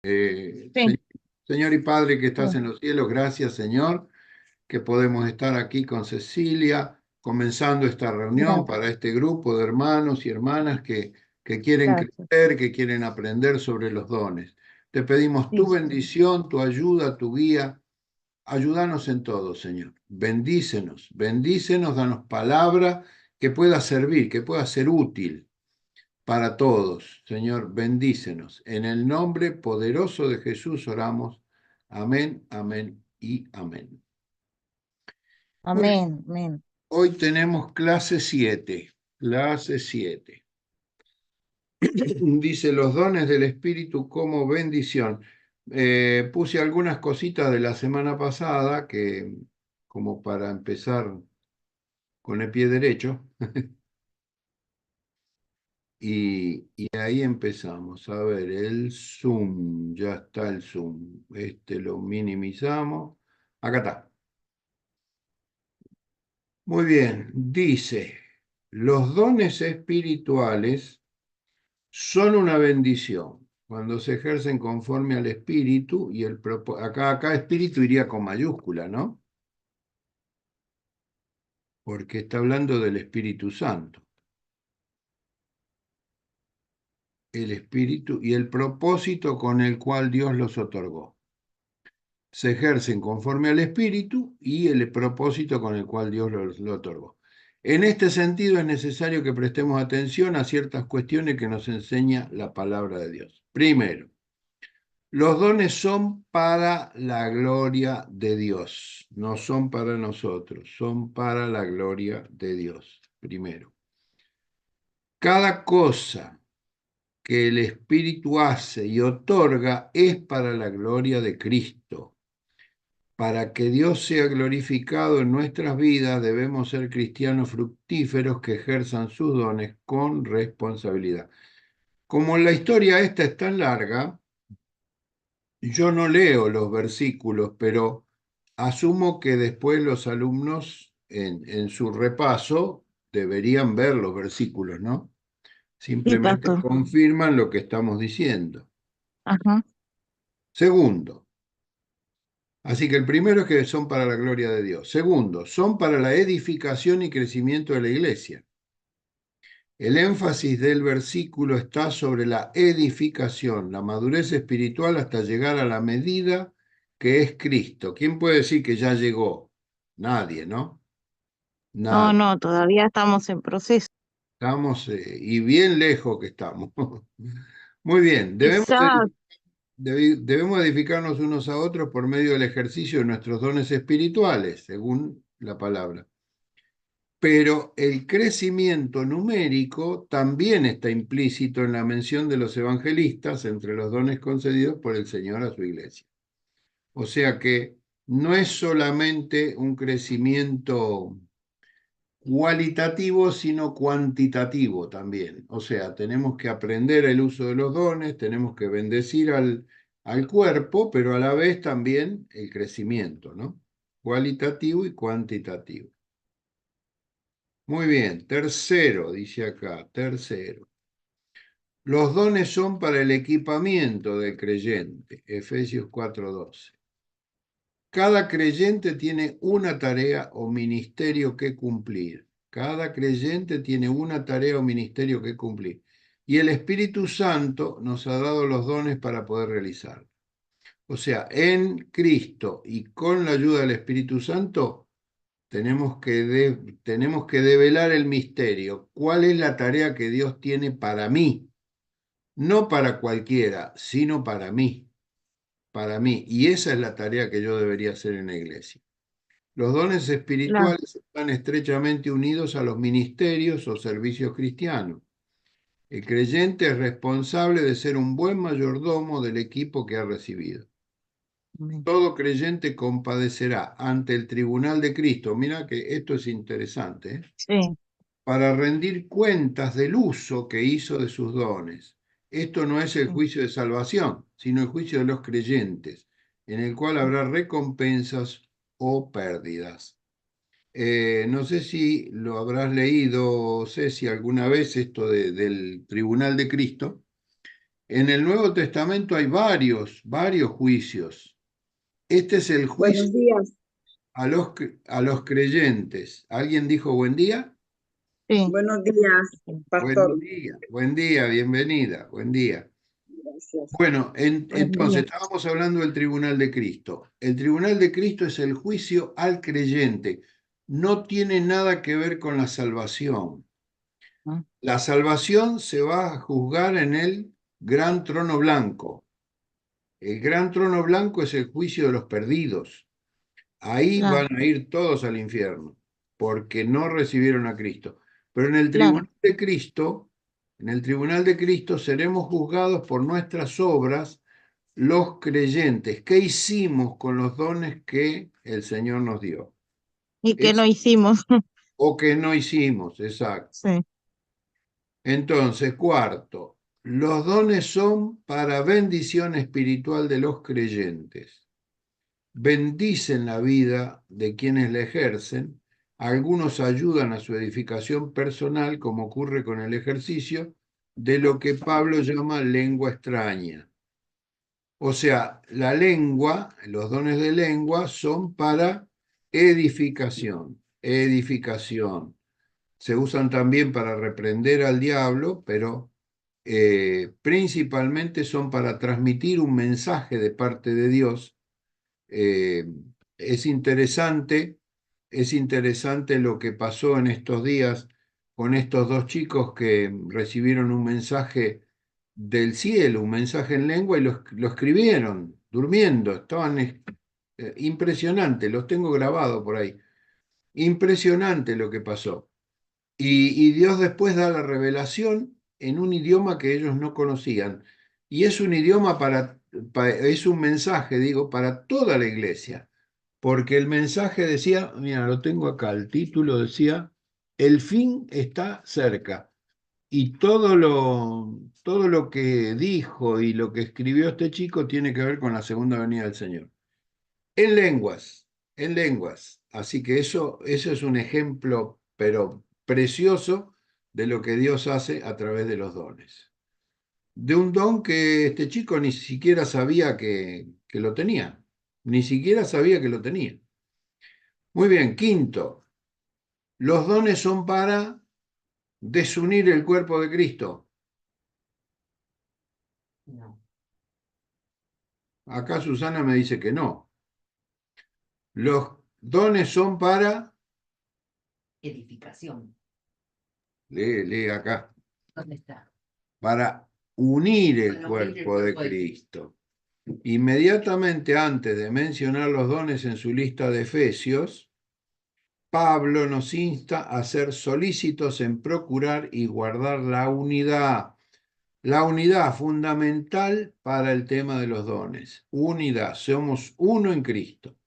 Sí, Señor y Padre que sí, estás en los cielos, gracias Señor, que podemos estar aquí con Cecilia, comenzando esta reunión gracias, para este grupo de hermanos y hermanas que quieren gracias. crecer, que quieren aprender sobre los dones. Te pedimos tu Sí, bendición, tu ayuda, tu guía. Ayúdanos en todo, Señor. Bendícenos, bendícenos, danos palabra que pueda servir, que pueda ser útil para todos. Señor, bendícenos. En el nombre poderoso de Jesús oramos. Amén, amén y amén. Muy bien, amén, amén. hoy tenemos clase 7. Clase 7. Dice los dones del Espíritu como bendición. Puse algunas cositas de la semana pasada que, como para empezar con el pie derecho, y ahí empezamos. A ver, el Zoom, ya está el Zoom. Este lo minimizamos. Acá está. Muy bien, dice, los dones espirituales son una bendición cuando se ejercen conforme al espíritu y acá espíritu iría con mayúscula, ¿no? Porque está hablando del Espíritu Santo, el espíritu y el propósito con el cual Dios los otorgó. Se ejercen conforme al espíritu y el propósito con el cual Dios lo otorgó. En este sentido es necesario que prestemos atención a ciertas cuestiones que nos enseña la palabra de Dios. Primero, los dones son para la gloria de Dios, no son para nosotros, son para la gloria de Dios. Primero, cada cosa que el Espíritu hace y otorga es para la gloria de Cristo. Para que Dios sea glorificado en nuestras vidas, debemos ser cristianos fructíferos que ejerzan sus dones con responsabilidad. Como la historia esta es tan larga, yo no leo los versículos, pero asumo que después los alumnos en su repaso deberían ver los versículos, ¿no? Sí, Simplemente pastor. confirman lo que estamos diciendo. Ajá. Segundo, así que el primero es que son para la gloria de Dios. Segundo, son para la edificación y crecimiento de la iglesia. El énfasis del versículo está sobre la edificación, la madurez espiritual hasta llegar a la medida que es Cristo. ¿Quién puede decir que ya llegó? Nadie, ¿no? No, Nadie. no, todavía estamos en proceso. Estamos, y bien lejos que estamos. Muy bien, Exacto. debemos edificarnos unos a otros por medio del ejercicio de nuestros dones espirituales, según la palabra. Pero el crecimiento numérico también está implícito en la mención de los evangelistas entre los dones concedidos por el Señor a su iglesia. O sea que no es solamente un crecimiento cualitativo, sino cuantitativo también. O sea, tenemos que aprender el uso de los dones, tenemos que bendecir al cuerpo, pero a la vez también el crecimiento, ¿no? Cualitativo y cuantitativo. Muy bien, tercero, dice acá, tercero. Los dones son para el equipamiento del creyente, Efesios 4:12. Cada creyente tiene una tarea o ministerio que cumplir. Cada creyente tiene una tarea o ministerio que cumplir. Y el Espíritu Santo nos ha dado los dones para poder realizarlo. O sea, en Cristo y con la ayuda del Espíritu Santo tenemos que develar el misterio. ¿Cuál es la tarea que Dios tiene para mí? No para cualquiera, sino para mí. Para mí. Y esa es la tarea que yo debería hacer en la iglesia. Los dones Claro. espirituales están estrechamente unidos a los ministerios o servicios cristianos. El creyente es responsable de ser un buen mayordomo del equipo que ha recibido. Amén. Todo creyente compadecerá ante el tribunal de Cristo. Mira que esto es interesante, ¿eh? Sí, Para rendir cuentas del uso que hizo de sus dones. Esto no es el sí. juicio de salvación, sino el juicio de los creyentes, en el cual habrá recompensas o pérdidas. No sé si lo habrás leído, Ceci, alguna vez esto del Tribunal de Cristo. En el Nuevo Testamento hay varios juicios. Este es el juicio Buenos días. a los creyentes. ¿Alguien dijo buen día? Sí. Buenos días, pastor. Buen día, bienvenida, buen día. Gracias. Bueno, Buen entonces día. estábamos hablando del tribunal de Cristo. El tribunal de Cristo es el juicio al creyente. No tiene nada que ver con la salvación. Ah, La salvación se va a juzgar en el gran trono blanco. El gran trono blanco es el juicio de los perdidos. Ahí claro, van a ir todos al infierno, porque no recibieron a Cristo. Pero claro. En el tribunal de Cristo seremos juzgados por nuestras obras, los creyentes. ¿Qué hicimos con los dones que el Señor nos dio? ¿Y qué no Es, hicimos? o que no hicimos, exacto. Sí, Entonces, cuarto, los dones son para bendición espiritual de los creyentes. Bendicen la vida de quienes la ejercen, algunos ayudan a su edificación personal, como ocurre con el ejercicio de lo que Pablo llama lengua extraña. O sea, la lengua, los dones de lengua son para edificación, edificación. Se usan también para reprender al diablo, pero principalmente son para transmitir un mensaje de parte de Dios. Eh, es interesante, es interesante lo que pasó en estos días con estos dos chicos que recibieron un mensaje del cielo, un mensaje en lengua y lo escribieron durmiendo. Estaban impresionante, los tengo grabados por ahí. Impresionante lo que pasó. Y Dios después da la revelación en un idioma que ellos no conocían. Y es un idioma es un mensaje, digo, para toda la iglesia. Porque el mensaje decía, mira, lo tengo acá, el título decía, el fin está cerca. Y todo lo que dijo y lo que escribió este chico tiene que ver con la segunda venida del Señor. En lenguas, en lenguas. Así que eso es un ejemplo, pero precioso, de lo que Dios hace a través de los dones. De un don que este chico ni siquiera sabía que lo tenía. Ni siquiera sabía que lo tenía. Muy bien, quinto. Los dones son para desunir el cuerpo de Cristo. No. Acá Susana me dice que no. Los dones son para, Edificación. lee acá, ¿Dónde está? para unir el Para unir el cuerpo de cuerpo de Cristo. Inmediatamente antes de mencionar los dones en su lista de Efesios, Pablo nos insta a ser solícitos en procurar y guardar la unidad fundamental para el tema de los dones. Unidad, somos uno en Cristo.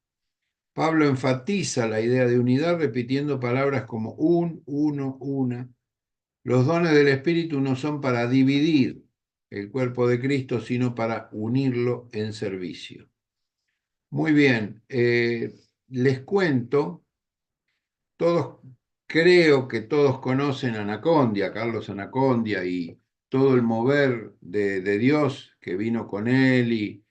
Pablo enfatiza la idea de unidad repitiendo palabras como uno, una. Los dones del Espíritu no son para dividir el cuerpo de Cristo, sino para unirlo en servicio. Muy bien, les cuento, todos, creo que todos conocen a Anacondia, Carlos Anacondia, y todo el mover de Dios que vino con él y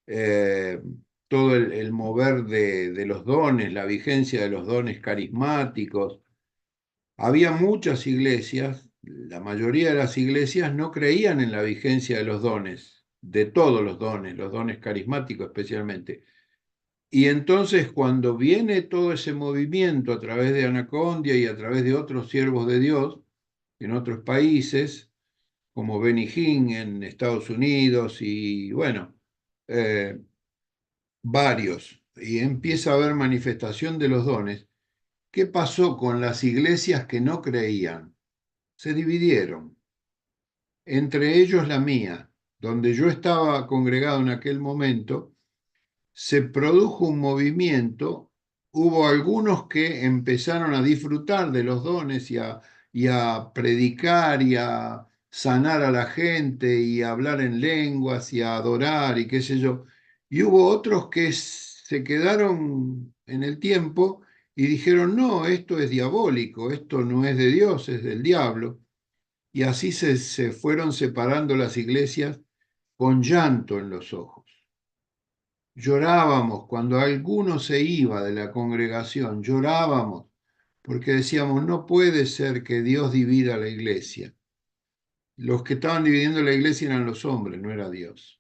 eh, todo el mover de los dones, la vigencia de los dones carismáticos. Había muchas iglesias, la mayoría de las iglesias no creían en la vigencia de los dones, de todos los dones carismáticos especialmente. Y entonces cuando viene todo ese movimiento a través de Anacondia y a través de otros siervos de Dios en otros países, como Benny Hinn en Estados Unidos y bueno, eh, varios, y empieza a haber manifestación de los dones, ¿qué pasó con las iglesias que no creían? Se dividieron, entre ellos la mía, donde yo estaba congregado en aquel momento. Se produjo un movimiento, hubo algunos que empezaron a disfrutar de los dones y a predicar y a sanar a la gente y a hablar en lenguas y a adorar y qué sé yo. Y hubo otros que se quedaron en el tiempo y dijeron, no, esto es diabólico, esto no es de Dios, es del diablo. Y así se fueron separando las iglesias con llanto en los ojos. Llorábamos cuando alguno se iba de la congregación, llorábamos porque decíamos, no puede ser que Dios divida la iglesia. Los que estaban dividiendo la iglesia eran los hombres, no era Dios.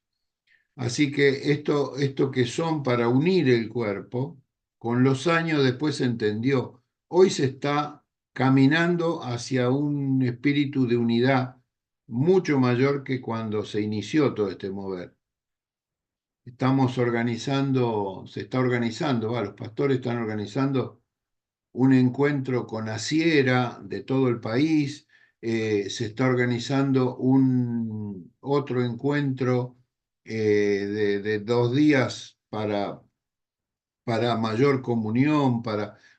Así que esto que son para unir el cuerpo, con los años después se entendió. Hoy se está caminando hacia un espíritu de unidad mucho mayor que cuando se inició todo este mover. Se está organizando, los pastores están organizando un encuentro con Asiera de todo el país, se está organizando otro encuentro de 2 días para mayor comunión,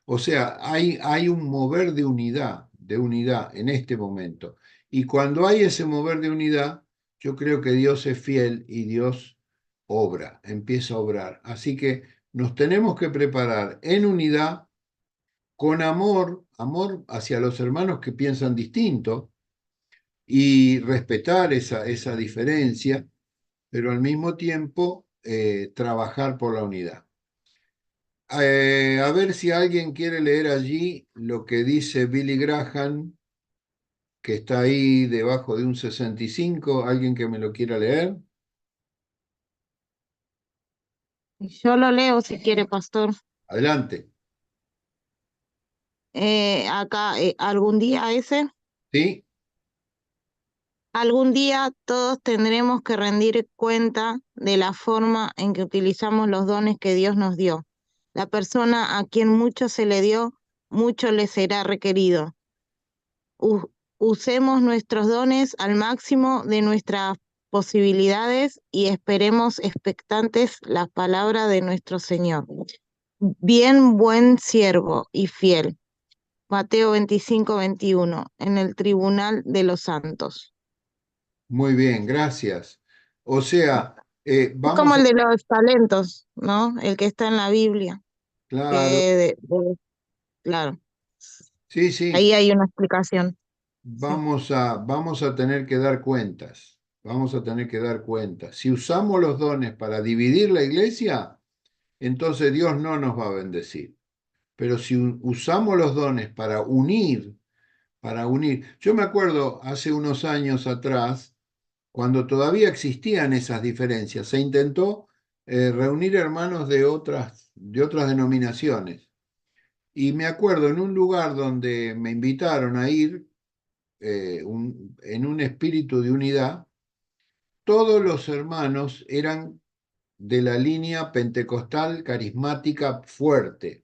o sea, hay un mover de unidad en este momento. Y cuando hay ese mover de unidad, yo creo que Dios es fiel y Dios obra, empieza a obrar. Así que nos tenemos que preparar en unidad, con amor hacia los hermanos que piensan distinto y respetar esa diferencia, pero al mismo tiempo trabajar por la unidad. A ver si alguien quiere leer allí lo que dice Billy Graham, que está ahí debajo de un 65, alguien que me lo quiera leer. Yo lo leo si quiere, pastor. Adelante. Acá, algún día ¿Sí? algún día todos tendremos que rendir cuenta de la forma en que utilizamos los dones que Dios nos dio. La persona a quien mucho se le dio, mucho le será requerido. Usemos nuestros dones al máximo de nuestras posibilidades y esperemos expectantes la palabra de nuestro Señor. Bien, buen siervo y fiel. Mateo 25-21, en el tribunal de los santos. Muy bien, gracias. O sea, Es vamos como a... el de los talentos, ¿no? El que está en la Biblia. Que Claro, claro, sí, sí. ahí hay una explicación. Sí. Vamos a tener que dar cuentas, vamos a tener que dar cuentas. Si usamos los dones para dividir la iglesia, entonces Dios no nos va a bendecir. Pero si usamos los dones para unir. Yo me acuerdo hace unos años atrás, cuando todavía existían esas diferencias, se intentó reunir hermanos de otras denominaciones. Y me acuerdo en un lugar donde me invitaron a ir, en un espíritu de unidad, todos los hermanos eran de la línea pentecostal carismática fuerte.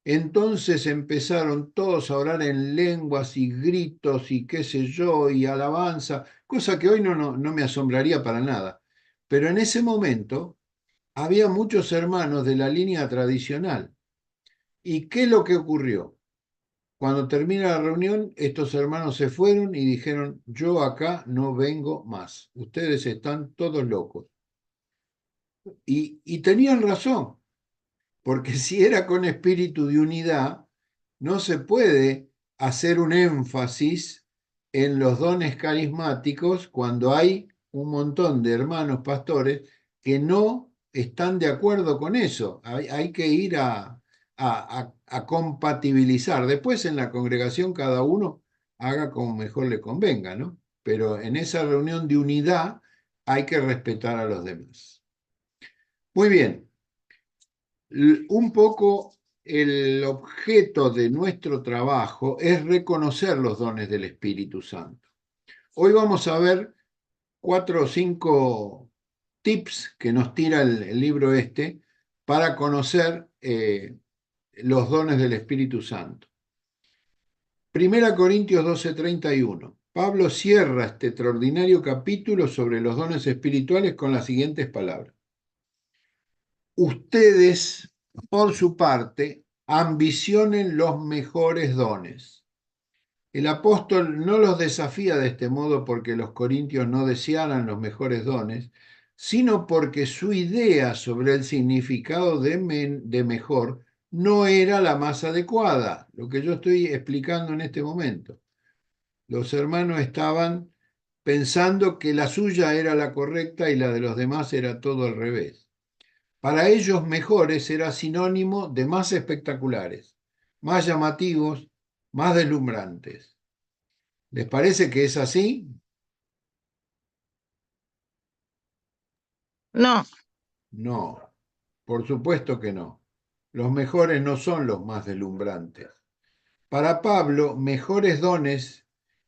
Entonces empezaron todos a orar en lenguas y gritos y qué sé yo, y alabanza, cosa que hoy no me asombraría para nada. Pero en ese momento había muchos hermanos de la línea tradicional. ¿Y qué es lo que ocurrió? Cuando termina la reunión, estos hermanos se fueron y dijeron, yo acá no vengo más, ustedes están todos locos. Y tenían razón, porque si era con espíritu de unidad, no se puede hacer un énfasis en los dones carismáticos cuando hay un montón de hermanos pastores que no están de acuerdo con eso. Hay que ir a compatibilizar. Después en la congregación cada uno haga como mejor le convenga, ¿no? Pero en esa reunión de unidad hay que respetar a los demás. Muy bien. Un poco el objeto de nuestro trabajo es reconocer los dones del Espíritu Santo. Hoy vamos a ver 4 o 5 tips que nos tira el libro para conocer los dones del Espíritu Santo. 1 Corintios 12:31. Pablo cierra este extraordinario capítulo sobre los dones espirituales con las siguientes palabras. Ustedes, por su parte, ambicionen los mejores dones. El apóstol no los desafía de este modo porque los corintios no desearan los mejores dones, sino porque su idea sobre el significado de mejor no era la más adecuada, lo que yo estoy explicando en este momento. Los hermanos estaban pensando que la suya era la correcta y la de los demás era todo al revés. Para ellos mejores era sinónimo de más espectaculares, más llamativos, más deslumbrantes. ¿Les parece que es así? No, No, por supuesto que no. Los mejores no son los más deslumbrantes. Para Pablo, mejores dones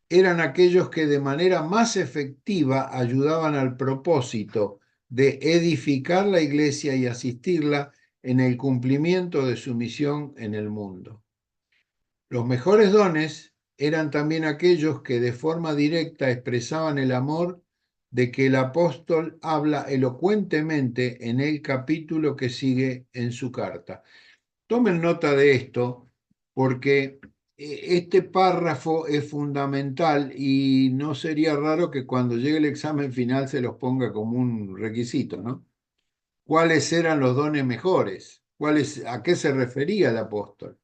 eran aquellos que de manera más efectiva ayudaban al propósito de edificar la iglesia y asistirla en el cumplimiento de su misión en el mundo. Los mejores dones eran también aquellos que de forma directa expresaban el amor de que el apóstol habla elocuentemente en el capítulo que sigue en su carta. Tomen nota de esto porque este párrafo es fundamental y no sería raro que cuando llegue el examen final se los ponga como un requisito, ¿no? ¿Cuáles eran los dones mejores? ¿A qué se refería el apóstol?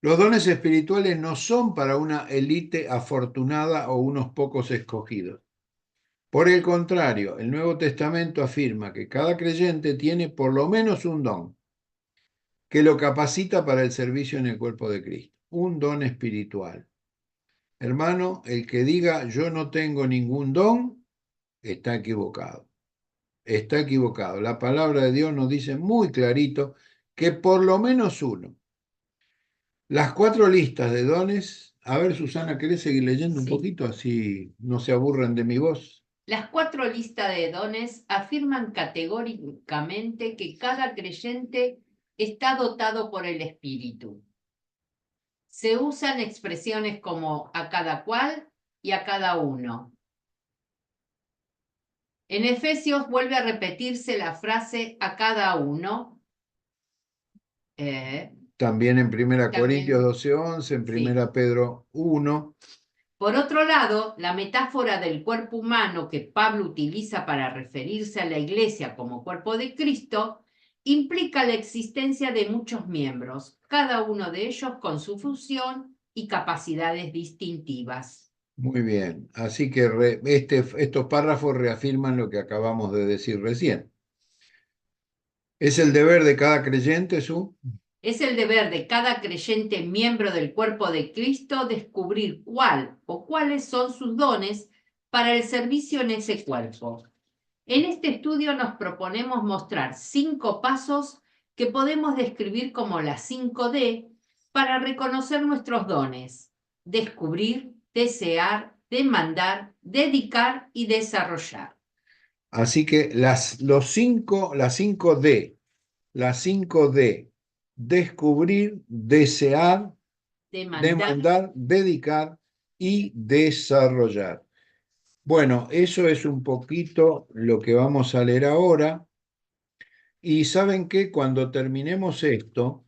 Los dones espirituales no son para una élite afortunada o unos pocos escogidos. Por el contrario, el Nuevo Testamento afirma que cada creyente tiene por lo menos un don que lo capacita para el servicio en el cuerpo de Cristo. Un don espiritual. Hermano, el que diga yo no tengo ningún don, está equivocado. Está equivocado. La palabra de Dios nos dice muy clarito que por lo menos uno. Las 4 listas de dones. A ver, Susana, ¿querés seguir leyendo un poquito? Así no se aburren de mi voz. Las 4 listas de dones afirman categóricamente que cada creyente está dotado por el Espíritu. Se usan expresiones como a cada cual y a cada uno. En Efesios vuelve a repetirse la frase a cada uno. También en 1 También, Corintios 12:11, en 1 Pedro 1. Por otro lado, la metáfora del cuerpo humano que Pablo utiliza para referirse a la iglesia como cuerpo de Cristo implica la existencia de muchos miembros, cada uno de ellos con su función y capacidades distintivas. Muy bien, así que estos párrafos reafirman lo que acabamos de decir recién. ¿Es el deber de cada creyente, Es el deber de cada creyente miembro del cuerpo de Cristo descubrir cuál o cuáles son sus dones para el servicio en ese cuerpo. En este estudio nos proponemos mostrar 5 pasos que podemos describir como las 5D para reconocer nuestros dones: descubrir, desear, demandar, dedicar y desarrollar. Así que las 5D, descubrir, desear, demandar, dedicar y desarrollar. Bueno, eso es un poquito lo que vamos a leer ahora. Y ¿saben qué? Cuando terminemos esto,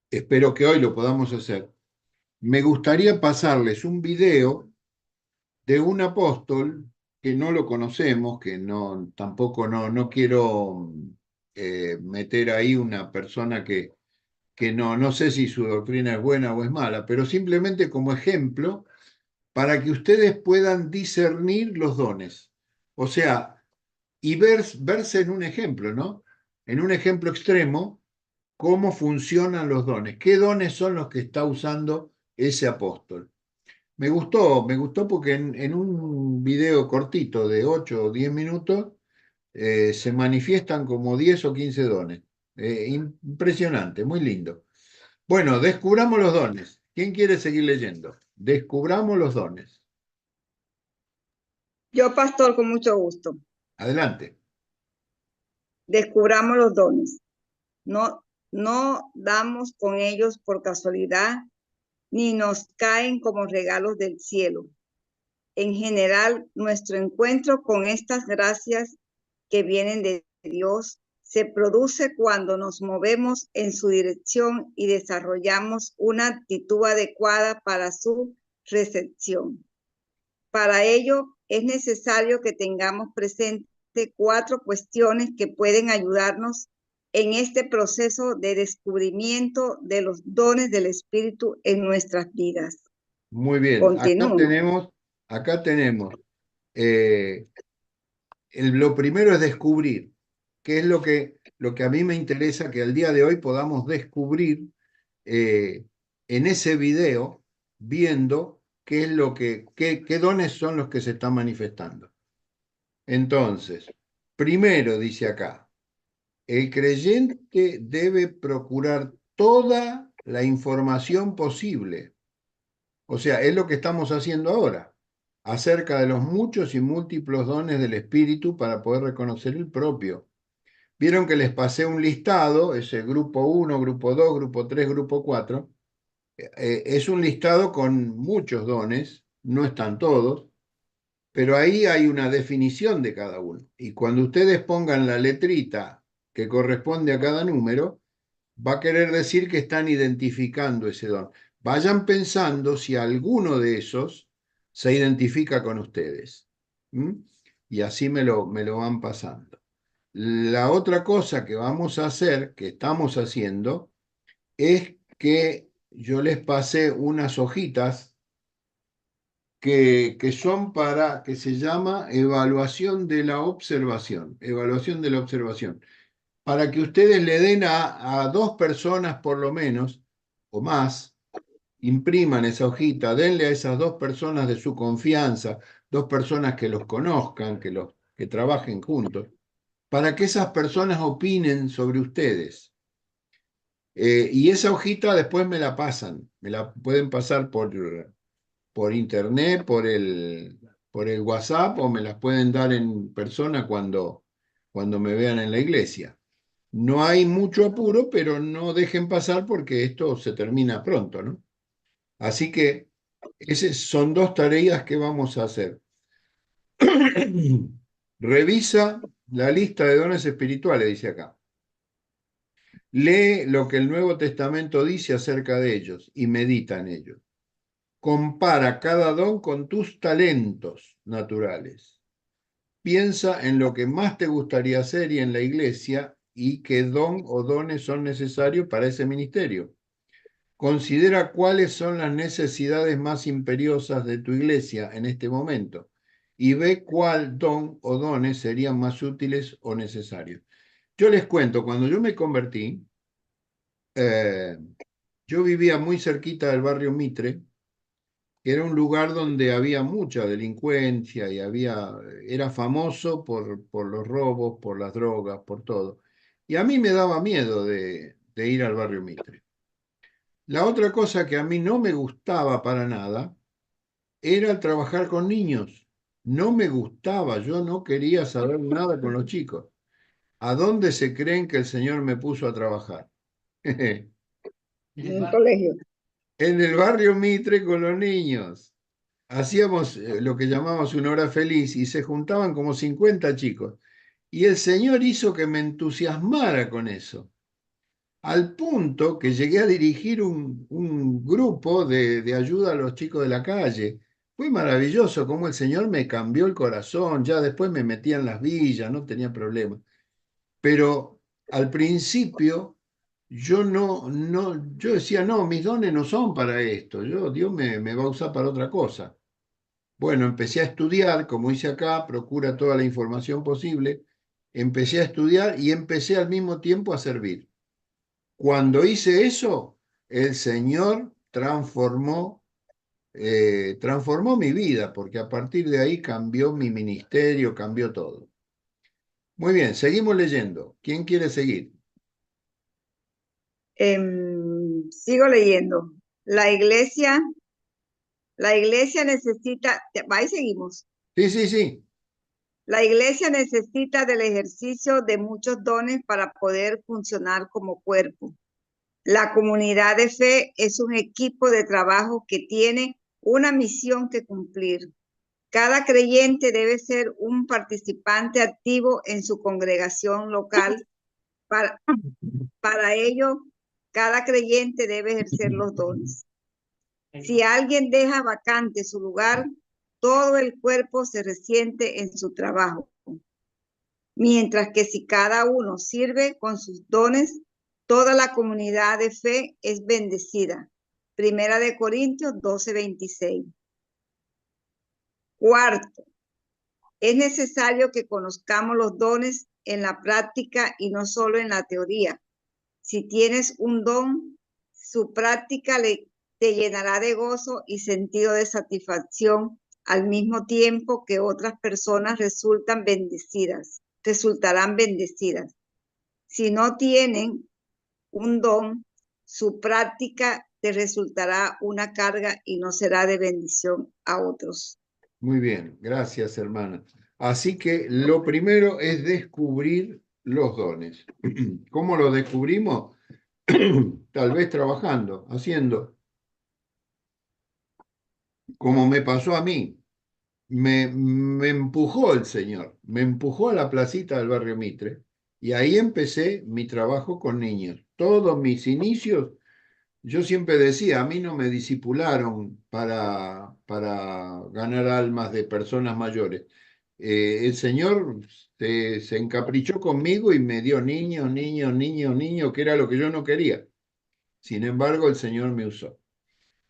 espero que hoy lo podamos hacer, me gustaría pasarles un video de un apóstol que no lo conocemos, que tampoco no quiero meter ahí una persona que no sé si su doctrina es buena o es mala, pero simplemente como ejemplo para que ustedes puedan discernir los dones. O sea, y verse en un ejemplo, ¿no? En un ejemplo extremo, cómo funcionan los dones, qué dones son los que está usando ese apóstol. Me gustó porque en un video cortito de 8 o 10 minutos se manifiestan como 10 o 15 dones. Impresionante, muy lindo. Bueno, descubramos los dones. ¿Quién quiere seguir leyendo? Descubramos los dones. Yo, pastor, con mucho gusto. Adelante. Descubramos los dones. No damos con ellos por casualidad, ni nos caen como regalos del cielo. En general, nuestro encuentro con estas gracias que vienen de Dios se produce cuando nos movemos en su dirección y desarrollamos una actitud adecuada para su recepción. Para ello, es necesario que tengamos presente 4 cuestiones que pueden ayudarnos en este proceso de descubrimiento de los dones del Espíritu en nuestras vidas. Muy bien, Continúo. acá tenemos lo primero es descubrir, que es lo que a mí me interesa que al día de hoy podamos descubrir en ese video, viendo qué es qué dones son los que se están manifestando. Entonces, primero dice acá, el creyente debe procurar toda la información posible. O sea, es lo que estamos haciendo ahora, acerca de los muchos y múltiples dones del Espíritu para poder reconocer el propio. Vieron que les pasé un listado, ese grupo 1, grupo 2, grupo 3, grupo 4. Es un listado con muchos dones, no están todos, pero ahí hay una definición de cada uno. Y cuando ustedes pongan la letrita que corresponde a cada número, va a querer decir que están identificando ese don. Vayan pensando si alguno de esos se identifica con ustedes. ¿Mm? Y así me lo van pasando. La otra cosa que vamos a hacer, que estamos haciendo, es que yo les pasé unas hojitas que son que se llama evaluación de la observación, para que ustedes le den a 2 personas por lo menos, o más, impriman esa hojita, denle a esas 2 personas de su confianza, 2 personas que los conozcan, que trabajen juntos, para que esas personas opinen sobre ustedes. Y esa hojita después me la pasan, me la pueden pasar por internet, por el WhatsApp, o me las pueden dar en persona cuando me vean en la iglesia. No hay mucho apuro, pero no dejen pasar porque esto se termina pronto, ¿no? Así que esas son 2 tareas que vamos a hacer. Revisa la lista de dones espirituales, dice acá. Lee lo que el Nuevo Testamento dice acerca de ellos y medita en ellos. Compara cada don con tus talentos naturales. Piensa en lo que más te gustaría hacer y en la iglesia y qué don o dones son necesarios para ese ministerio. Considera cuáles son las necesidades más imperiosas de tu iglesia en este momento y ve cuál don o dones serían más útiles o necesarios. Yo les cuento, cuando yo me convertí, yo vivía muy cerquita del barrio Mitre, que era un lugar donde había mucha delincuencia y era famoso por los robos, por las drogas, por todo. Y a mí me daba miedo de ir al barrio Mitre. La otra cosa que a mí no me gustaba para nada era el trabajar con niños. No me gustaba, yo no quería saber nada con los chicos. ¿A dónde se creen que el Señor me puso a trabajar? En En un colegio. el barrio Mitre con los niños. Hacíamos lo que llamamos una hora feliz y se juntaban como 50 chicos. Y el Señor hizo que me entusiasmara con eso, al punto que llegué a dirigir un grupo de ayuda a los chicos de la calle. Fue maravilloso cómo el Señor me cambió el corazón, ya después me metía en las villas, no tenía problema. Pero al principio yo decía, no, mis dones no son para esto, Dios me va a usar para otra cosa. Bueno, empecé a estudiar, como hice acá, procura toda la información posible, empecé a estudiar y empecé al mismo tiempo a servir. Cuando hice eso, el Señor transformó mi vida, porque a partir de ahí cambió mi ministerio, cambió todo. Muy bien, seguimos leyendo. ¿Quién quiere seguir? Sigo leyendo. La iglesia necesita, ahí seguimos. Sí, sí, sí. La iglesia necesita del ejercicio de muchos dones para poder funcionar como cuerpo. La comunidad de fe es un equipo de trabajo que tiene una misión que cumplir. Cada creyente debe ser un participante activo en su congregación local. Para ello, cada creyente debe ejercer los dones. Si alguien deja vacante su lugar, todo el cuerpo se resiente en su trabajo. Mientras que si cada uno sirve con sus dones, toda la comunidad de fe es bendecida. Primera de Corintios 12:26. Cuarto, es necesario que conozcamos los dones en la práctica y no solo en la teoría. Si tienes un don, su práctica te llenará de gozo y sentido de satisfacción al mismo tiempo que otras personas resultarán bendecidas. Si no tienen un don, su práctica te resultará una carga y no será de bendición a otros. Muy bien, gracias, hermana. Así que lo primero es descubrir los dones. ¿Cómo los descubrimos? Tal vez trabajando, haciendo, como me pasó a mí. Me empujó el Señor, me empujó a la placita del barrio Mitre y ahí empecé mi trabajo con niños. Todos mis inicios, yo siempre decía, a mí no me discipularon para ganar almas de personas mayores. El Señor se encaprichó conmigo y me dio niños, niños, niños, niños, que era lo que yo no quería. Sin embargo, el Señor me usó.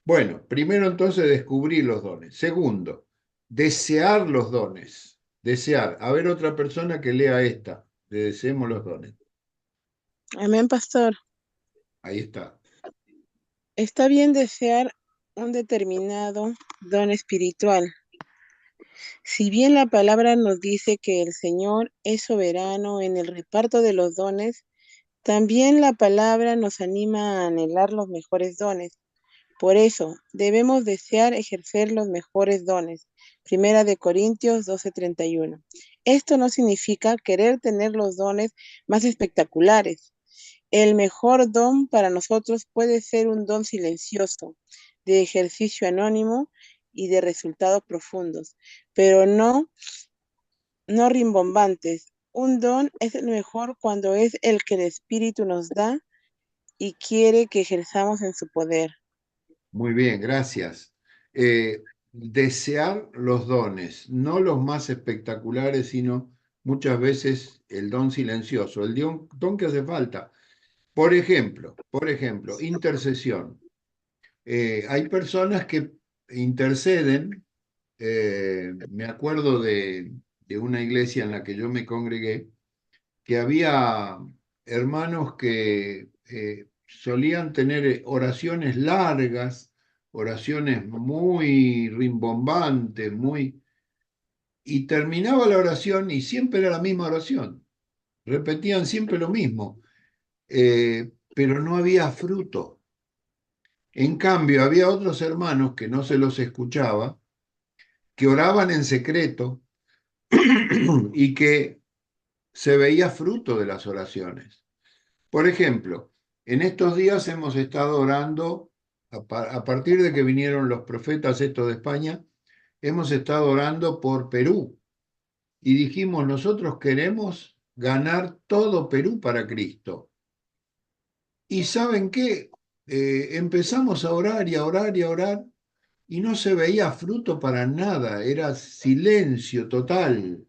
Bueno, primero entonces descubrir los dones. Segundo, desear los dones. Desear. A ver otra persona que lea esta. Le deseemos los dones. Amén, pastor. Ahí está. Está bien desear un determinado don espiritual. Si bien la palabra nos dice que el Señor es soberano en el reparto de los dones, también la palabra nos anima a anhelar los mejores dones. Por eso, debemos desear ejercer los mejores dones. Primera de Corintios 12:31. Esto no significa querer tener los dones más espectaculares. El mejor don para nosotros puede ser un don silencioso, de ejercicio anónimo y de resultados profundos, pero no rimbombantes. Un don es el mejor cuando es el que el Espíritu nos da y quiere que ejerzamos en su poder. Muy bien, gracias. Desear los dones, no los más espectaculares, sino muchas veces el don silencioso, el don que hace falta. Por ejemplo, intercesión. Hay personas que interceden. Me acuerdo de una iglesia en la que yo me congregué, que había hermanos que solían tener oraciones largas, oraciones muy rimbombantes, y terminaba la oración y siempre era la misma oración. Repetían siempre lo mismo, pero no había fruto. En cambio, había otros hermanos que no se los escuchaba, que oraban en secreto y que se veía fruto de las oraciones. Por ejemplo, en estos días hemos estado orando, a partir de que vinieron los profetas estos de España, hemos estado orando por Perú y dijimos, nosotros queremos ganar todo Perú para Cristo. Y ¿saben qué? Empezamos a orar y a orar y a orar y no se veía fruto para nada, era silencio total.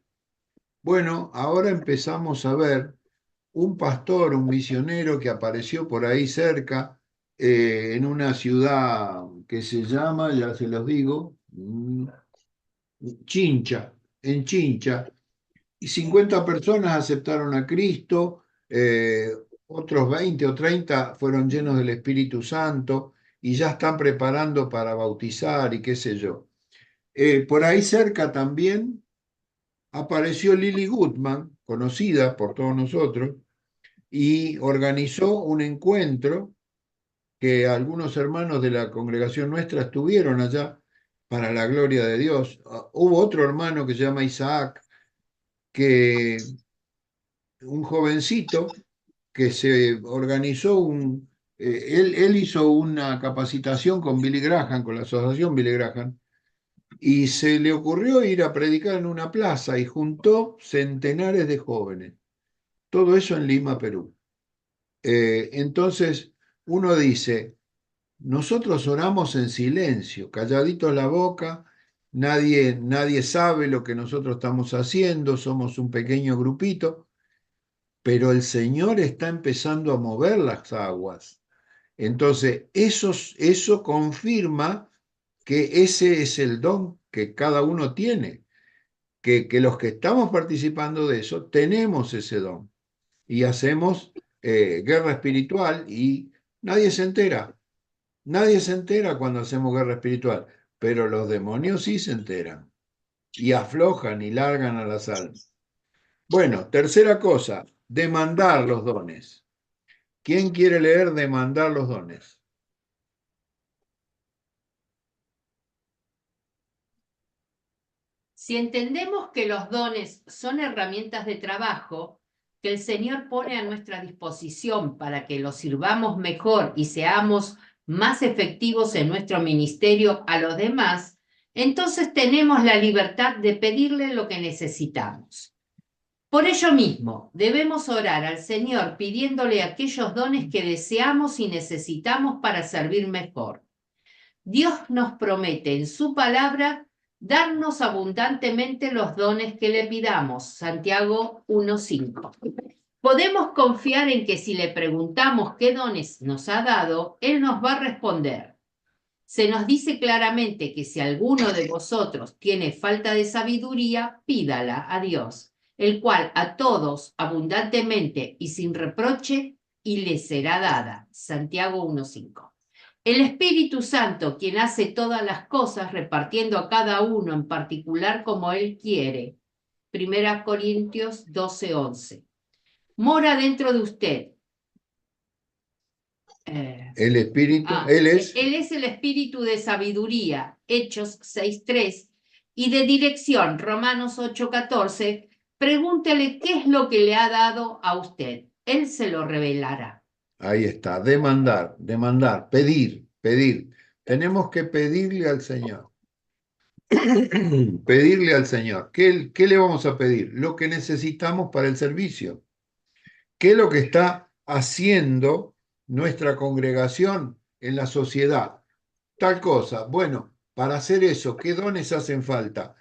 Bueno, ahora empezamos a ver un pastor, un misionero que apareció por ahí cerca, en una ciudad que se llama, ya se los digo, Chincha, en Chincha, y 50 personas aceptaron a Cristo, otros 20 o 30 fueron llenos del Espíritu Santo y ya están preparando para bautizar y qué sé yo. Por ahí cerca también apareció Lily Goodman, conocida por todos nosotros, y organizó un encuentro que algunos hermanos de la congregación nuestra estuvieron allá para la gloria de Dios. Hubo otro hermano que se llama Isaac, un jovencito que se organizó él hizo una capacitación con Billy Graham, con la asociación Billy Graham, y se le ocurrió ir a predicar en una plaza y juntó centenares de jóvenes. Todo eso en Lima, Perú. Entonces uno dice, nosotros oramos en silencio, calladitos la boca, nadie sabe lo que nosotros estamos haciendo, somos un pequeño grupito, pero el Señor está empezando a mover las aguas. Entonces, eso confirma que ese es el don que cada uno tiene, que los que estamos participando de eso tenemos ese don y hacemos guerra espiritual y nadie se entera. Nadie se entera cuando hacemos guerra espiritual, pero los demonios sí se enteran y aflojan y largan a las almas. Bueno, tercera cosa, demandar los dones. ¿Quién quiere leer demandar los dones? Si entendemos que los dones son herramientas de trabajo que el Señor pone a nuestra disposición para que los sirvamos mejor y seamos más efectivos en nuestro ministerio a los demás, entonces tenemos la libertad de pedirle lo que necesitamos. Por ello mismo, debemos orar al Señor pidiéndole aquellos dones que deseamos y necesitamos para servir mejor. Dios nos promete en su palabra darnos abundantemente los dones que le pidamos. Santiago 1:5. Podemos confiar en que si le preguntamos qué dones nos ha dado, Él nos va a responder. Se nos dice claramente que si alguno de vosotros tiene falta de sabiduría, pídala a Dios, el cual a todos abundantemente y sin reproche, y le será dada. Santiago 1:5. El Espíritu Santo, quien hace todas las cosas, repartiendo a cada uno en particular como Él quiere. 1 Corintios 12:11. Mora dentro de usted. El Espíritu, Él es... Él es el Espíritu de sabiduría, Hechos 6:3, y de dirección, Romanos 8:14. Pregúntele qué es lo que le ha dado a usted. Él se lo revelará. Ahí está, demandar, pedir. Tenemos que pedirle al Señor. Pedirle al Señor. ¿Qué le vamos a pedir? Lo que necesitamos para el servicio. ¿Qué es lo que está haciendo nuestra congregación en la sociedad? Tal cosa. Bueno, para hacer eso, ¿qué dones hacen falta?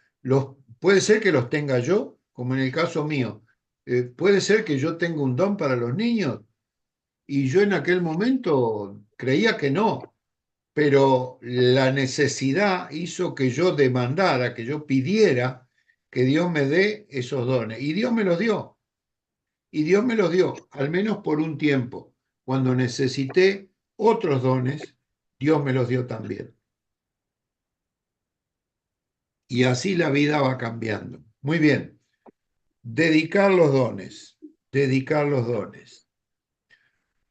Puede ser que los tenga yo, como en el caso mío. Puede ser que yo tenga un don para los niños y yo en aquel momento creía que no, pero la necesidad hizo que yo demandara, que yo pidiera que Dios me dé esos dones. Y Dios me los dio. Y Dios me los dio, al menos por un tiempo. Cuando necesité otros dones, Dios me los dio también. Y así la vida va cambiando. Muy bien. Dedicar los dones. Dedicar los dones.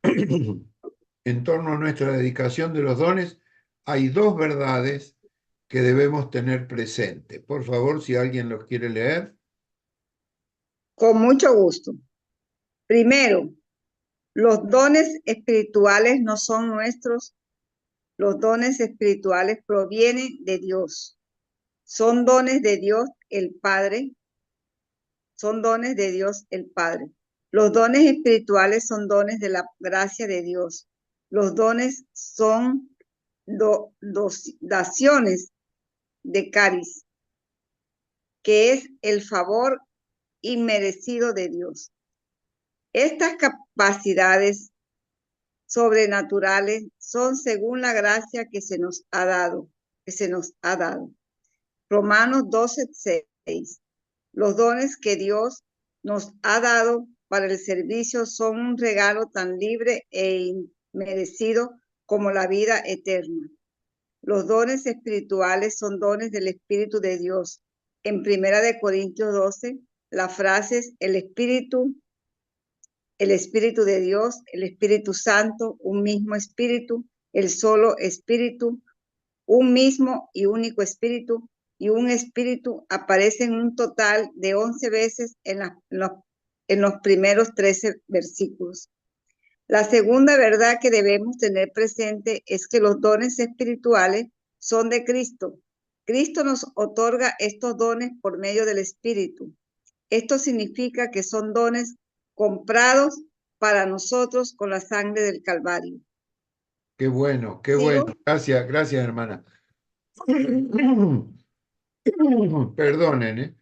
En torno a nuestra dedicación de los dones, hay dos verdades que debemos tener presente. Por favor, si alguien los quiere leer. Con mucho gusto. Primero, los dones espirituales no son nuestros. Los dones espirituales provienen de Dios. Son dones de Dios el Padre. Son dones de Dios el Padre. Los dones espirituales son dones de la gracia de Dios. Los dones son daciones de caris, que es el favor inmerecido de Dios. Estas capacidades sobrenaturales son según la gracia que se nos ha dado, Romanos 12:6. Los dones que Dios nos ha dado para el servicio son un regalo tan libre e inmerecido como la vida eterna. Los dones espirituales son dones del Espíritu de Dios. En 1 Corintios 12, la frase es el Espíritu de Dios, el Espíritu Santo, un mismo Espíritu, el solo Espíritu, un mismo y único Espíritu, y un Espíritu aparece en un total de 11 veces en los primeros 13 versículos. La segunda verdad que debemos tener presente es que los dones espirituales son de Cristo. Cristo nos otorga estos dones por medio del Espíritu. Esto significa que son dones comprados para nosotros con la sangre del Calvario. Qué bueno, qué ¿Sigo? bueno. Gracias, hermana. Perdonen, ¿eh?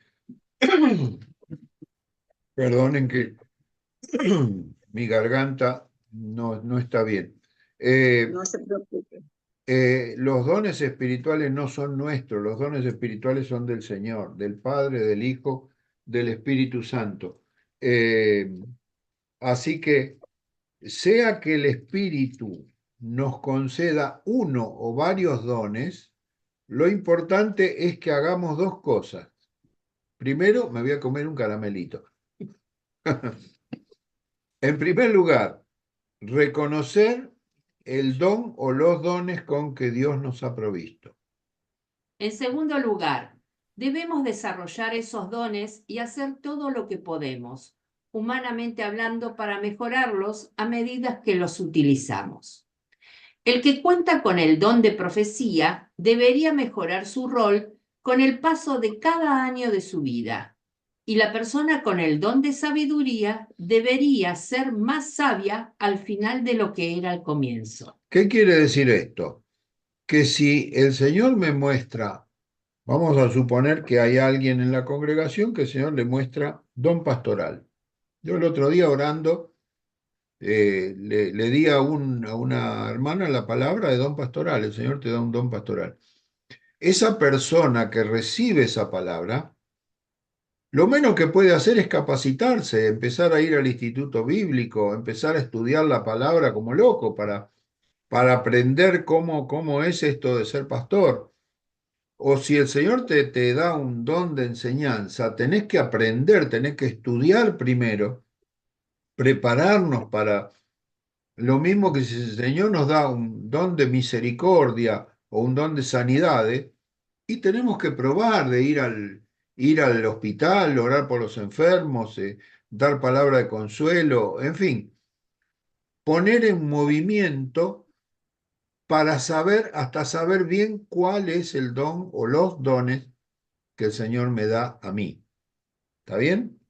Perdonen que mi garganta no está bien. No se preocupe. Los dones espirituales no son nuestros, los dones espirituales son del Señor, del Padre, del Hijo, del Espíritu Santo. Así que, sea que el Espíritu nos conceda uno o varios dones, lo importante es que hagamos dos cosas. Primero, me voy a comer un caramelito. En primer lugar, reconocer el don o los dones con que Dios nos ha provisto. En segundo lugar, debemos desarrollar esos dones y hacer todo lo que podemos, humanamente hablando, para mejorarlos a medida que los utilizamos. El que cuenta con el don de profecía debería mejorar su rol con el paso de cada año de su vida. Y la persona con el don de sabiduría debería ser más sabia al final de lo que era al comienzo. ¿Qué quiere decir esto? Que si el Señor me muestra, vamos a suponer que hay alguien en la congregación que el Señor le muestra don pastoral. Yo el otro día orando le di a una hermana la palabra de don pastoral, el Señor te da un don pastoral. Esa persona que recibe esa palabra, lo menos que puede hacer es capacitarse, empezar a ir al instituto bíblico, empezar a estudiar la palabra como loco para aprender cómo es esto de ser pastor. O si el Señor te da un don de enseñanza, tenés que aprender, tenés que estudiar primero, prepararnos para lo mismo que si el Señor nos da un don de misericordia o un don de sanidades, y tenemos que probar de ir al hospital, orar por los enfermos, dar palabra de consuelo, en fin, poner en movimiento para saber, hasta saber bien cuál es el don o los dones que el Señor me da a mí. ¿Está bien?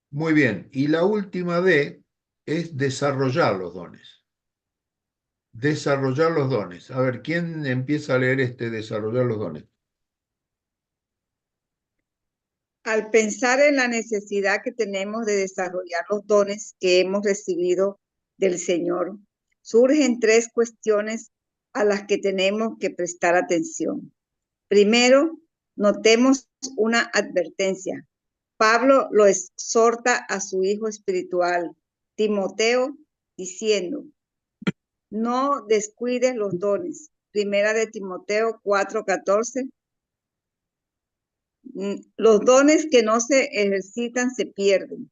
Muy bien. Y la última D es desarrollar los dones. Desarrollar los dones. A ver, ¿quién empieza a leer desarrollar los dones? Al pensar en la necesidad que tenemos de desarrollar los dones que hemos recibido del Señor, surgen tres cuestiones a las que tenemos que prestar atención. Primero, notemos una advertencia. Pablo lo exhorta a su hijo espiritual, Timoteo, diciendo, no descuides los dones. Primera de Timoteo 4:14. Los dones que no se ejercitan se pierden.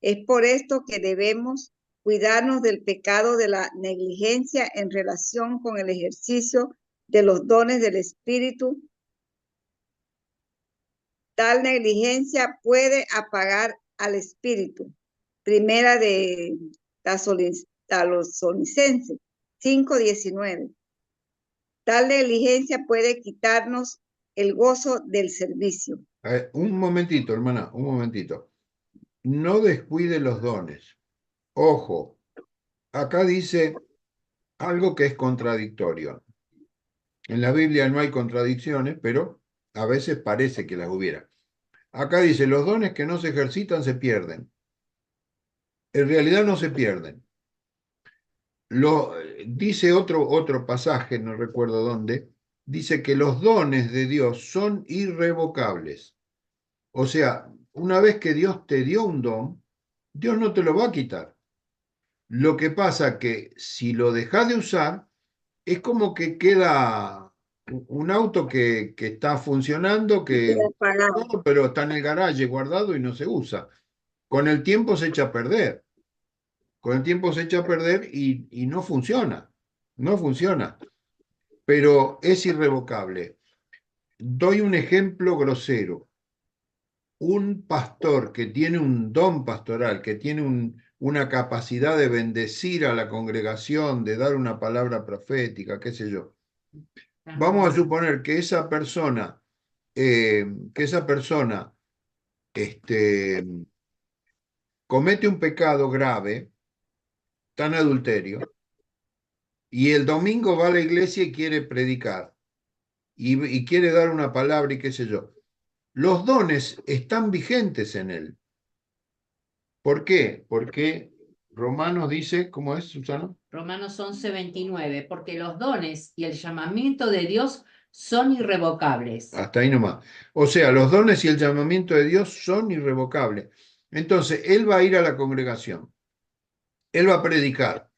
Es por esto que debemos cuidarnos del pecado de la negligencia en relación con el ejercicio de los dones del Espíritu. Tal negligencia puede apagar al Espíritu. Primera de Tesalonicenses 5:19. Tal negligencia puede quitarnos el gozo del servicio. Un momentito, hermana, un momentito. No descuide los dones. Ojo, acá dice algo que es contradictorio. En la Biblia no hay contradicciones, pero a veces parece que las hubiera. Acá dice, los dones que no se ejercitan se pierden. En realidad no se pierden. Dice otro pasaje, no recuerdo dónde, dice que los dones de Dios son irrevocables. O sea, una vez que Dios te dio un don, Dios no te lo va a quitar. Lo que pasa que si lo dejas de usar, es como que queda un auto que está funcionando, pero está en el garaje guardado y no se usa. Con el tiempo se echa a perder. Con el tiempo se echa a perder y no funciona. No funciona. Pero es irrevocable. Doy un ejemplo grosero. Un pastor que tiene un don pastoral, que tiene una capacidad de bendecir a la congregación, de dar una palabra profética, qué sé yo. Vamos a suponer que esa persona comete un pecado grave, tan adulterio, y el domingo va a la iglesia y quiere predicar, y quiere dar una palabra y qué sé yo. Los dones están vigentes en él. ¿Por qué? Porque Romanos dice, ¿cómo es, Susana? Romanos 11:29, porque los dones y el llamamiento de Dios son irrevocables. Hasta ahí nomás. O sea, los dones y el llamamiento de Dios son irrevocables. Entonces, él va a ir a la congregación. Él va a predicar.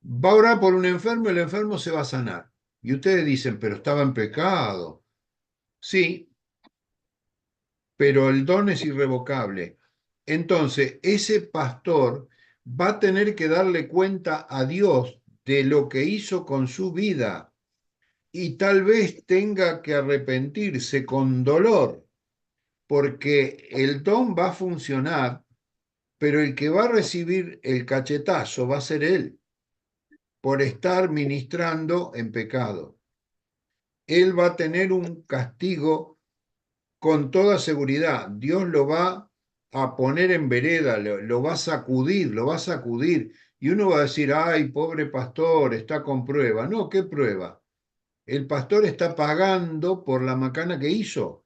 Va a orar por un enfermo y el enfermo se va a sanar. Y ustedes dicen, pero estaba en pecado. Sí, pero el don es irrevocable. Entonces, ese pastor va a tener que darle cuenta a Dios de lo que hizo con su vida y tal vez tenga que arrepentirse con dolor, porque el don va a funcionar, pero el que va a recibir el cachetazo va a ser él, por estar ministrando en pecado. Él va a tener un castigo con toda seguridad. Dios lo va a poner en vereda, lo va a sacudir, lo va a sacudir. Y uno va a decir, ay, pobre pastor, está con prueba. No, ¿qué prueba? El pastor está pagando por la macana que hizo.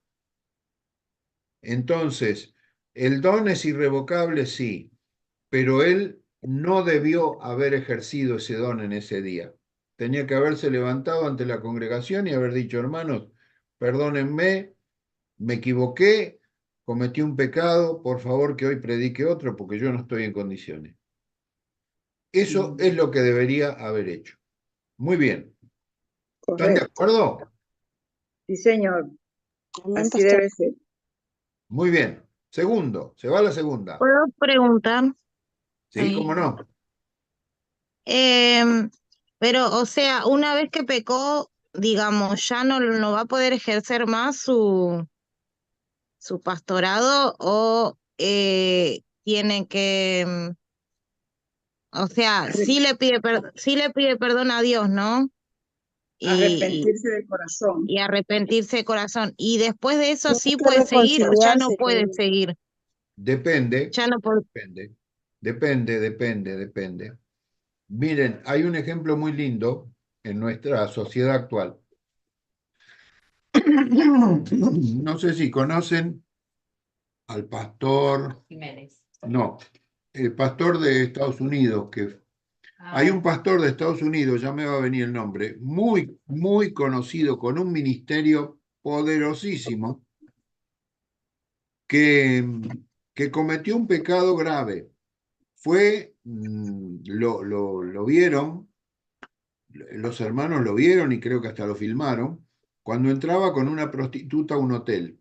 Entonces, el don es irrevocable, sí, pero él no debió haber ejercido ese don en ese día. Tenía que haberse levantado ante la congregación y haber dicho, hermanos, perdónenme, me equivoqué, cometí un pecado, por favor que hoy predique otro porque yo no estoy en condiciones. Eso es lo que debería haber hecho. Muy bien. ¿Están de Correcto. acuerdo? Sí, señor. Amén, Así pastor. debe ser. Muy bien. Segundo, se va la segunda. ¿Puedo preguntar? Sí, cómo no. Em, pero, o sea, una vez que pecó, digamos, ya no va a poder ejercer más su pastorado o tiene que, o sea, sí le pide perdón a Dios, ¿no? Y, Arrepentirse de corazón. y arrepentirse de corazón. Y después de eso Tiene sí que puede seguir o ya no reconciliarse con puede Dios. seguir. Depende, Ya no puede. depende. Miren, hay un ejemplo muy lindo en nuestra sociedad actual. No sé si conocen al pastor, Jiménez. no, el pastor de Estados Unidos, que hay un pastor de Estados Unidos, ya me va a venir el nombre, muy conocido, con un ministerio poderosísimo, que, que cometió un pecado grave. Lo vieron, los hermanos lo vieron y creo que hasta lo filmaron, cuando entraba con una prostituta a un hotel.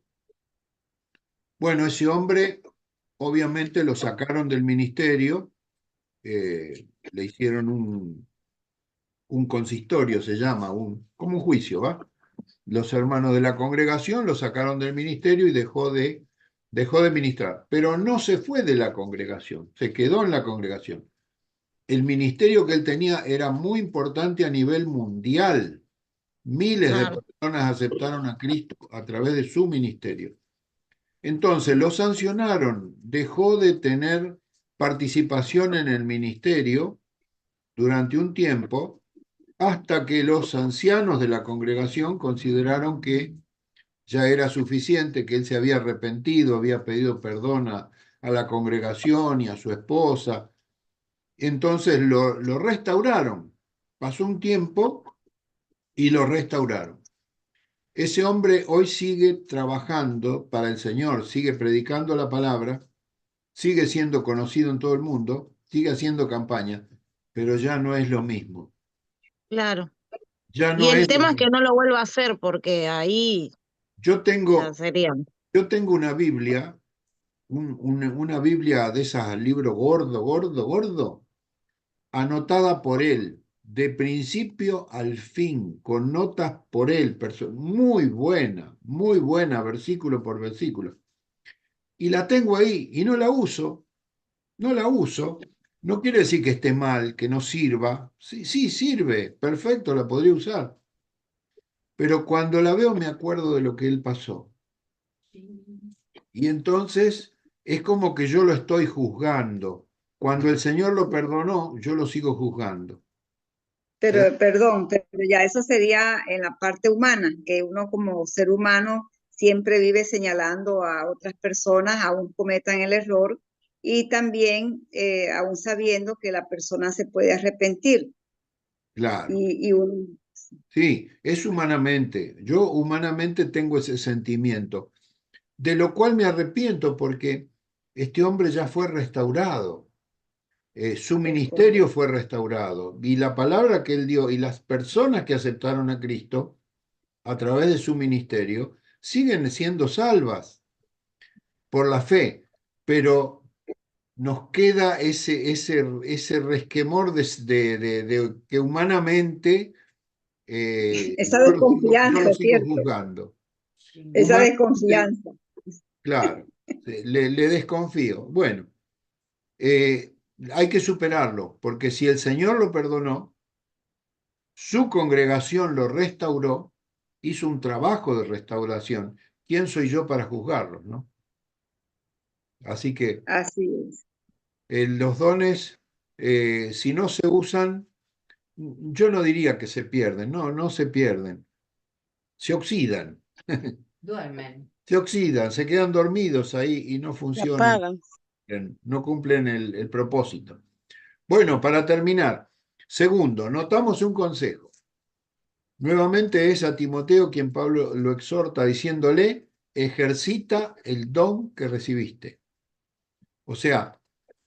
Bueno, ese hombre obviamente lo sacaron del ministerio, le hicieron un consistorio, se llama, como un juicio, ¿va? Los hermanos de la congregación lo sacaron del ministerio y dejó de ministrar, pero no se fue de la congregación, se quedó en la congregación. El ministerio que él tenía era muy importante a nivel mundial. Miles de Claro, personas aceptaron a Cristo a través de su ministerio. Entonces lo sancionaron, dejó de tener participación en el ministerio durante un tiempo, hasta que los ancianos de la congregación consideraron que ya era suficiente, que él se había arrepentido, había pedido perdón a la congregación y a su esposa. Entonces lo restauraron. Pasó un tiempo y lo restauraron. Ese hombre hoy sigue trabajando para el Señor, sigue predicando la palabra, sigue siendo conocido en todo el mundo, sigue haciendo campaña, pero ya no es lo mismo. claro. Ya Y no el es lo tema es que mismo. no lo vuelva a hacer porque ahí Yo ya tengo, sería. yo tengo una Biblia, una Biblia de esas, libro gordo, anotada por él, de principio al fin, con notas por él, muy buena, versículo por versículo. Y la tengo ahí y no la uso, no la uso. No quiere decir que esté mal, que no sirva. Sí, sí, sirve, perfecto, la podría usar. Pero cuando la veo me acuerdo de lo que él pasó. Y entonces es como que yo lo estoy juzgando. Cuando el Señor lo perdonó, yo lo sigo juzgando. ¿Se da? Pero, perdón, pero ya eso sería en la parte humana, que uno como ser humano siempre vive señalando a otras personas, aún cometan el error, y también aún sabiendo que la persona se puede arrepentir. Claro. Y uno, Sí, es humanamente. Yo humanamente tengo ese sentimiento, de lo cual me arrepiento porque este hombre ya fue restaurado. Su es ministerio correcto. fue restaurado y la palabra que él dio y las personas que aceptaron a Cristo a través de su ministerio siguen siendo salvas por la fe, pero nos queda ese resquemor de que humanamente Esa yo lo desconfianza, sigo ¿cierto? juzgando. Esa Humanamente, desconfianza. claro, le desconfío. Bueno, hay que superarlo, porque si el Señor lo perdonó, su congregación lo restauró, hizo un trabajo de restauración. ¿Quién soy yo para juzgarlo, no? Así que Así es. los dones, si no se usan, yo no diría que se pierden, no, no se pierden, se oxidan, Duermen. se oxidan, se quedan dormidos ahí y no Se funcionan, apagan. no cumplen el propósito. Bueno, para terminar, segundo, notamos un consejo. Nuevamente es a Timoteo quien Pablo lo exhorta diciéndole, ejercita el don que recibiste. O sea,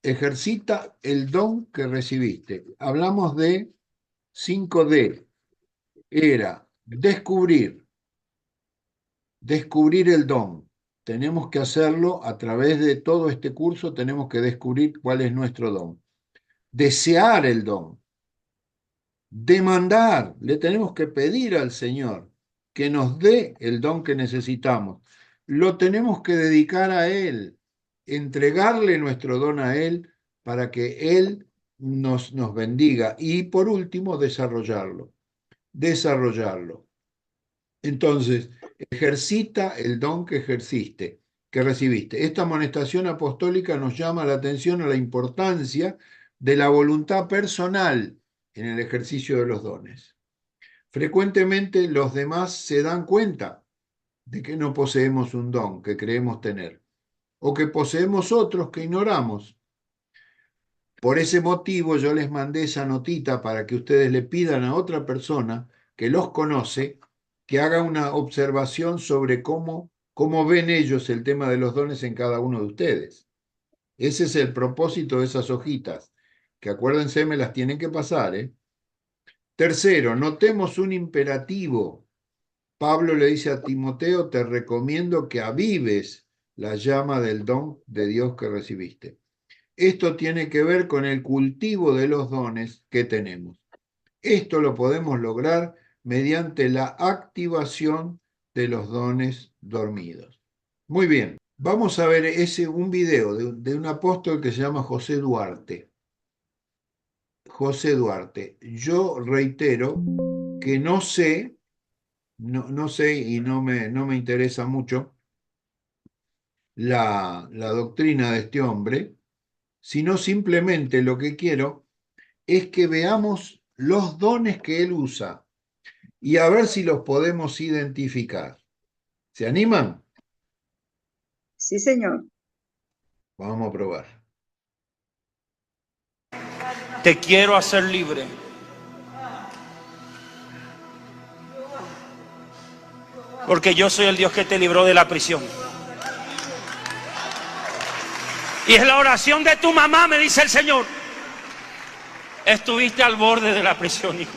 ejercita el don que recibiste. Hablamos de 5D. Era descubrir el don. Tenemos que hacerlo a través de todo este curso, tenemos que descubrir cuál es nuestro don. Desear el don. Demandar, le tenemos que pedir al Señor que nos dé el don que necesitamos. Lo tenemos que dedicar a Él, entregarle nuestro don a Él para que Él nos bendiga. Y por último, desarrollarlo. Entonces, ejercita el don que recibiste. Esta amonestación apostólica nos llama la atención a la importancia de la voluntad personal en el ejercicio de los dones. Frecuentemente los demás se dan cuenta de que no poseemos un don que creemos tener, o que poseemos otros que ignoramos. Por ese motivo yo les mandé esa notita para que ustedes le pidan a otra persona que los conoce que haga una observación sobre cómo ven ellos el tema de los dones en cada uno de ustedes. Ese es el propósito de esas hojitas, que acuérdense, me las tienen que pasar, ¿eh? Tercero, notemos un imperativo. Pablo le dice a Timoteo, te recomiendo que avives la llama del don de Dios que recibiste. Esto tiene que ver con el cultivo de los dones que tenemos. Esto lo podemos lograr mediante la activación de los dones dormidos. Muy bien, vamos a ver un video de un apóstol que se llama José Duarte. José Duarte. Yo reitero que no sé y no me interesa mucho la doctrina de este hombre, sino simplemente lo que quiero es que veamos los dones que él usa y a ver si los podemos identificar. ¿Se animan? Sí, señor. Vamos a probar. Te quiero hacer libre. Porque yo soy el Dios que te libró de la prisión. Y es la oración de tu mamá, me dice el Señor. Estuviste al borde de la prisión, hijo.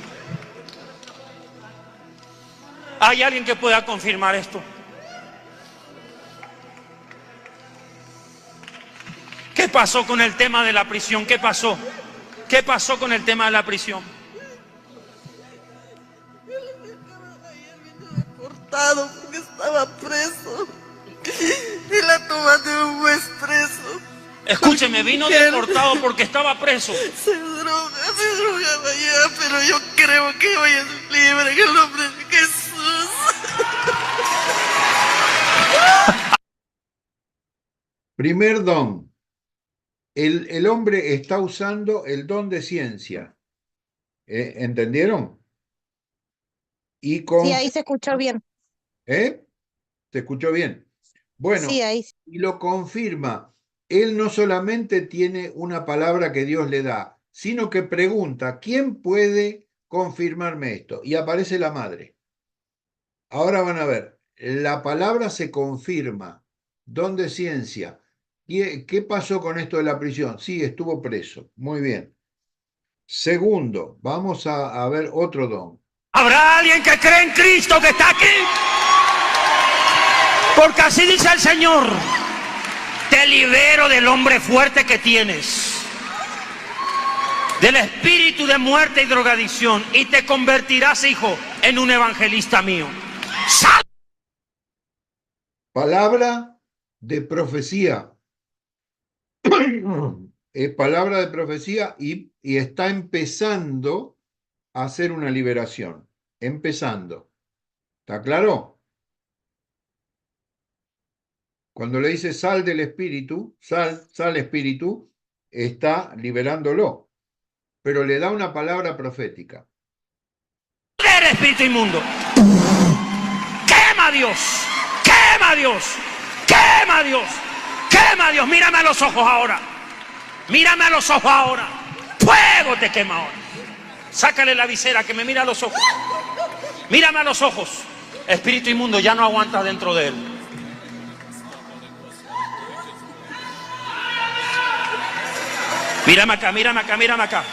¿Hay alguien que pueda confirmar esto? ¿Qué pasó con el tema de la prisión? ¿Qué pasó? ¿Qué pasó con el tema de la prisión? Cortado porque estaba preso y la toma de un juez preso. Escúcheme, vino deportado porque estaba preso. Se drogaba allá, pero yo creo que hoy es libre en el nombre de Jesús. Primer don. El hombre está usando el don de ciencia. ¿Entendieron? Y Sí, ahí se escuchó bien. ¿Se escuchó bien? Bueno, Sí, ahí. y lo confirma él no solamente tiene una palabra que Dios le da, sino que pregunta, ¿quién puede confirmarme esto? Y aparece la madre. Ahora van a ver, la palabra se confirma. Don de ciencia. ¿Qué pasó con esto de la prisión? Sí, estuvo preso. Muy bien. Segundo, vamos a ver otro don. ¿Habrá alguien que cree en Cristo que está aquí? Porque así dice el Señor: te libero del hombre fuerte que tienes, del espíritu de muerte y drogadicción, y te convertirás, hijo, en un evangelista mío. ¡Sal! Palabra de profecía. Palabra de profecía y está empezando a hacer una liberación. Empezando. ¿Está claro? Cuando le dice sal del espíritu, sal espíritu, está liberándolo. Pero le da una palabra profética. ¡Eres espíritu inmundo! ¡Quema a Dios! ¡Quema a Dios! ¡Quema a Dios! ¡Quema a Dios! Mírame a los ojos ahora. Mírame a los ojos ahora. ¡Fuego te quema ahora! Sácale la visera, que me mira a los ojos. Mírame a los ojos. Espíritu inmundo, ya no aguantas dentro de él. Mírame acá, mírame acá, mírame acá.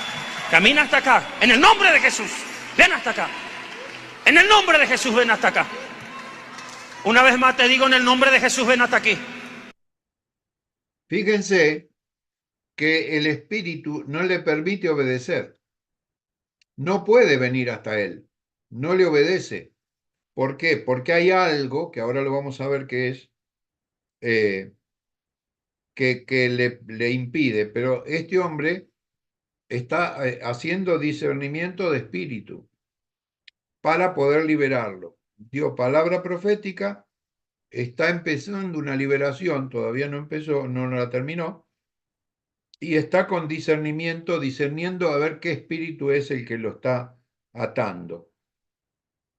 Camina hasta acá. En el nombre de Jesús. Ven hasta acá. En el nombre de Jesús, ven hasta acá. Una vez más te digo, en el nombre de Jesús, ven hasta aquí. Fíjense que el espíritu no le permite obedecer. No puede venir hasta él. No le obedece. ¿Por qué? Porque hay algo, que ahora lo vamos a ver qué es, que le impide. Pero este hombre está haciendo discernimiento de espíritu para poder liberarlo. Dio palabra profética, está empezando una liberación, todavía no empezó, no la terminó, y está con discernimiento, discerniendo a ver qué espíritu es el que lo está atando.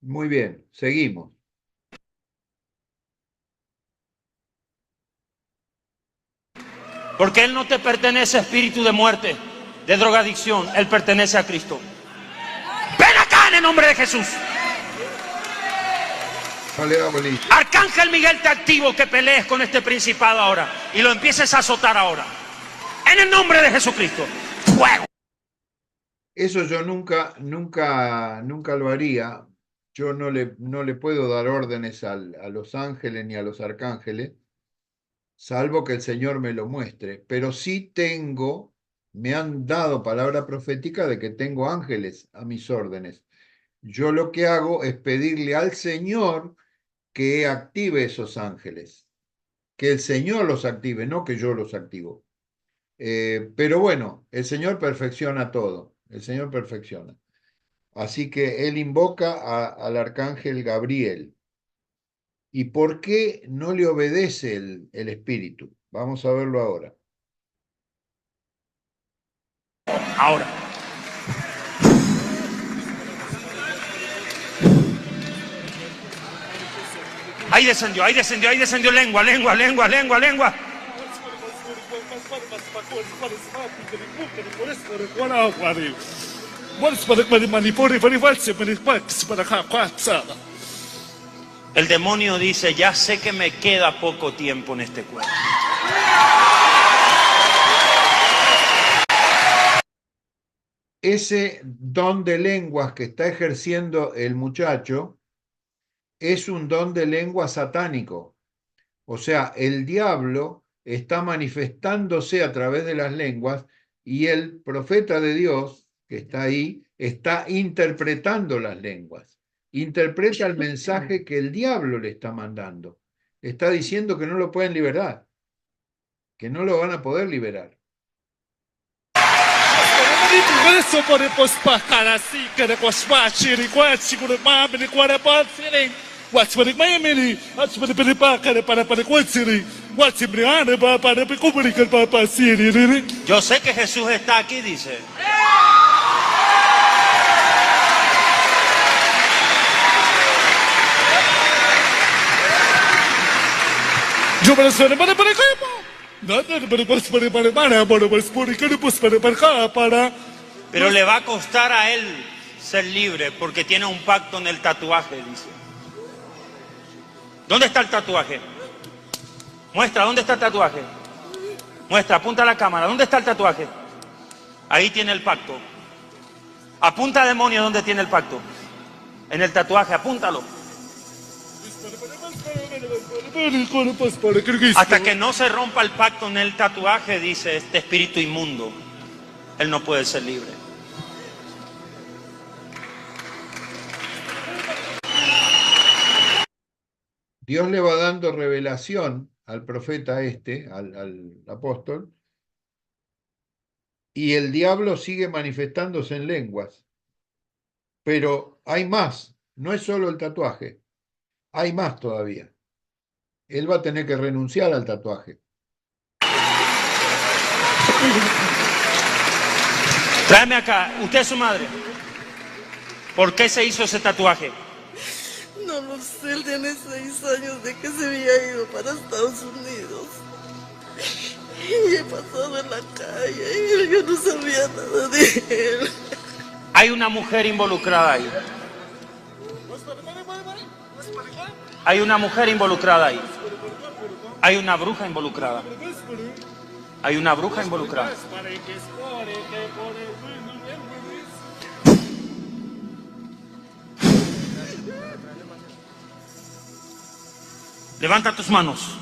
Muy bien, seguimos. Porque él no te pertenece, espíritu de muerte, de drogadicción. Él pertenece a Cristo. Ven acá en el nombre de Jesús. Arcángel Miguel, te activo que pelees con este principado ahora y lo empieces a azotar ahora. En el nombre de Jesucristo. ¡Fuego! Eso yo nunca lo haría. Yo no le puedo dar órdenes a los ángeles ni a los arcángeles, salvo que el Señor me lo muestre. Pero sí me han dado palabra profética de que tengo ángeles a mis órdenes. Yo lo que hago es pedirle al Señor que active esos ángeles, que el Señor los active, no que yo los activo. Pero bueno, el Señor perfecciona todo, el Señor perfecciona. Así que él invoca al arcángel Gabriel. ¿Y por qué no le obedece el espíritu? Vamos a verlo ahora. Ahora. Ahí descendió, ahí descendió, ahí descendió. Lengua, lengua, lengua, lengua, lengua. El demonio dice, ya sé que me queda poco tiempo en este cuerpo. Ese don de lenguas que está ejerciendo el muchacho es un don de lengua satánico. O sea, el diablo está manifestándose a través de las lenguas y el profeta de Dios, que está ahí, está interpretando las lenguas. Interpreta el mensaje que el diablo le está mandando. Está diciendo que no lo pueden liberar, que no lo van a poder liberar. Yo sé que Jesús está aquí, dice. Pero le va a costar a él ser libre porque tiene un pacto en el tatuaje, dice. ¿Dónde está el tatuaje? Muestra, ¿dónde está el tatuaje? Muestra, apunta a la cámara, ¿dónde está el tatuaje? Ahí tiene el pacto. Apunta, demonio, ¿dónde tiene el pacto? En el tatuaje, apúntalo. Hasta que no se rompa el pacto en el tatuaje, dice este espíritu inmundo, él no puede ser libre. Dios le va dando revelación al profeta al apóstol, y el diablo sigue manifestándose en lenguas. Pero hay más, no es solo el tatuaje, hay más todavía. Él va a tener que renunciar al tatuaje. Tráeme acá, usted es su madre. ¿Por qué se hizo ese tatuaje? No lo sé, él tiene 6 años de que se había ido para Estados Unidos. Y he pasado en la calle y yo no sabía nada de él. Hay una mujer involucrada ahí. Hay una mujer involucrada ahí. Hay una bruja involucrada. Hay una bruja involucrada. Levanta tus manos.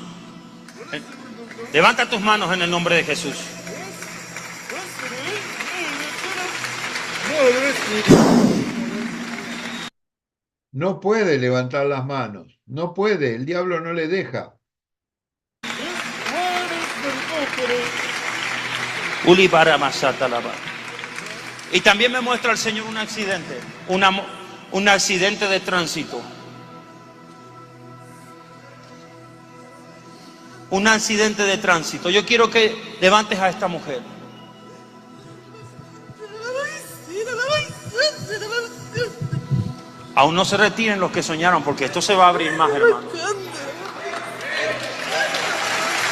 Levanta tus manos en el nombre de Jesús. No puede levantar las manos, no puede, el diablo no le deja. Y también me muestra el Señor un accidente, un accidente de tránsito. Un accidente de tránsito. Yo quiero que levantes a esta mujer. Aún no se retiren los que soñaron, porque esto se va a abrir más, hermano.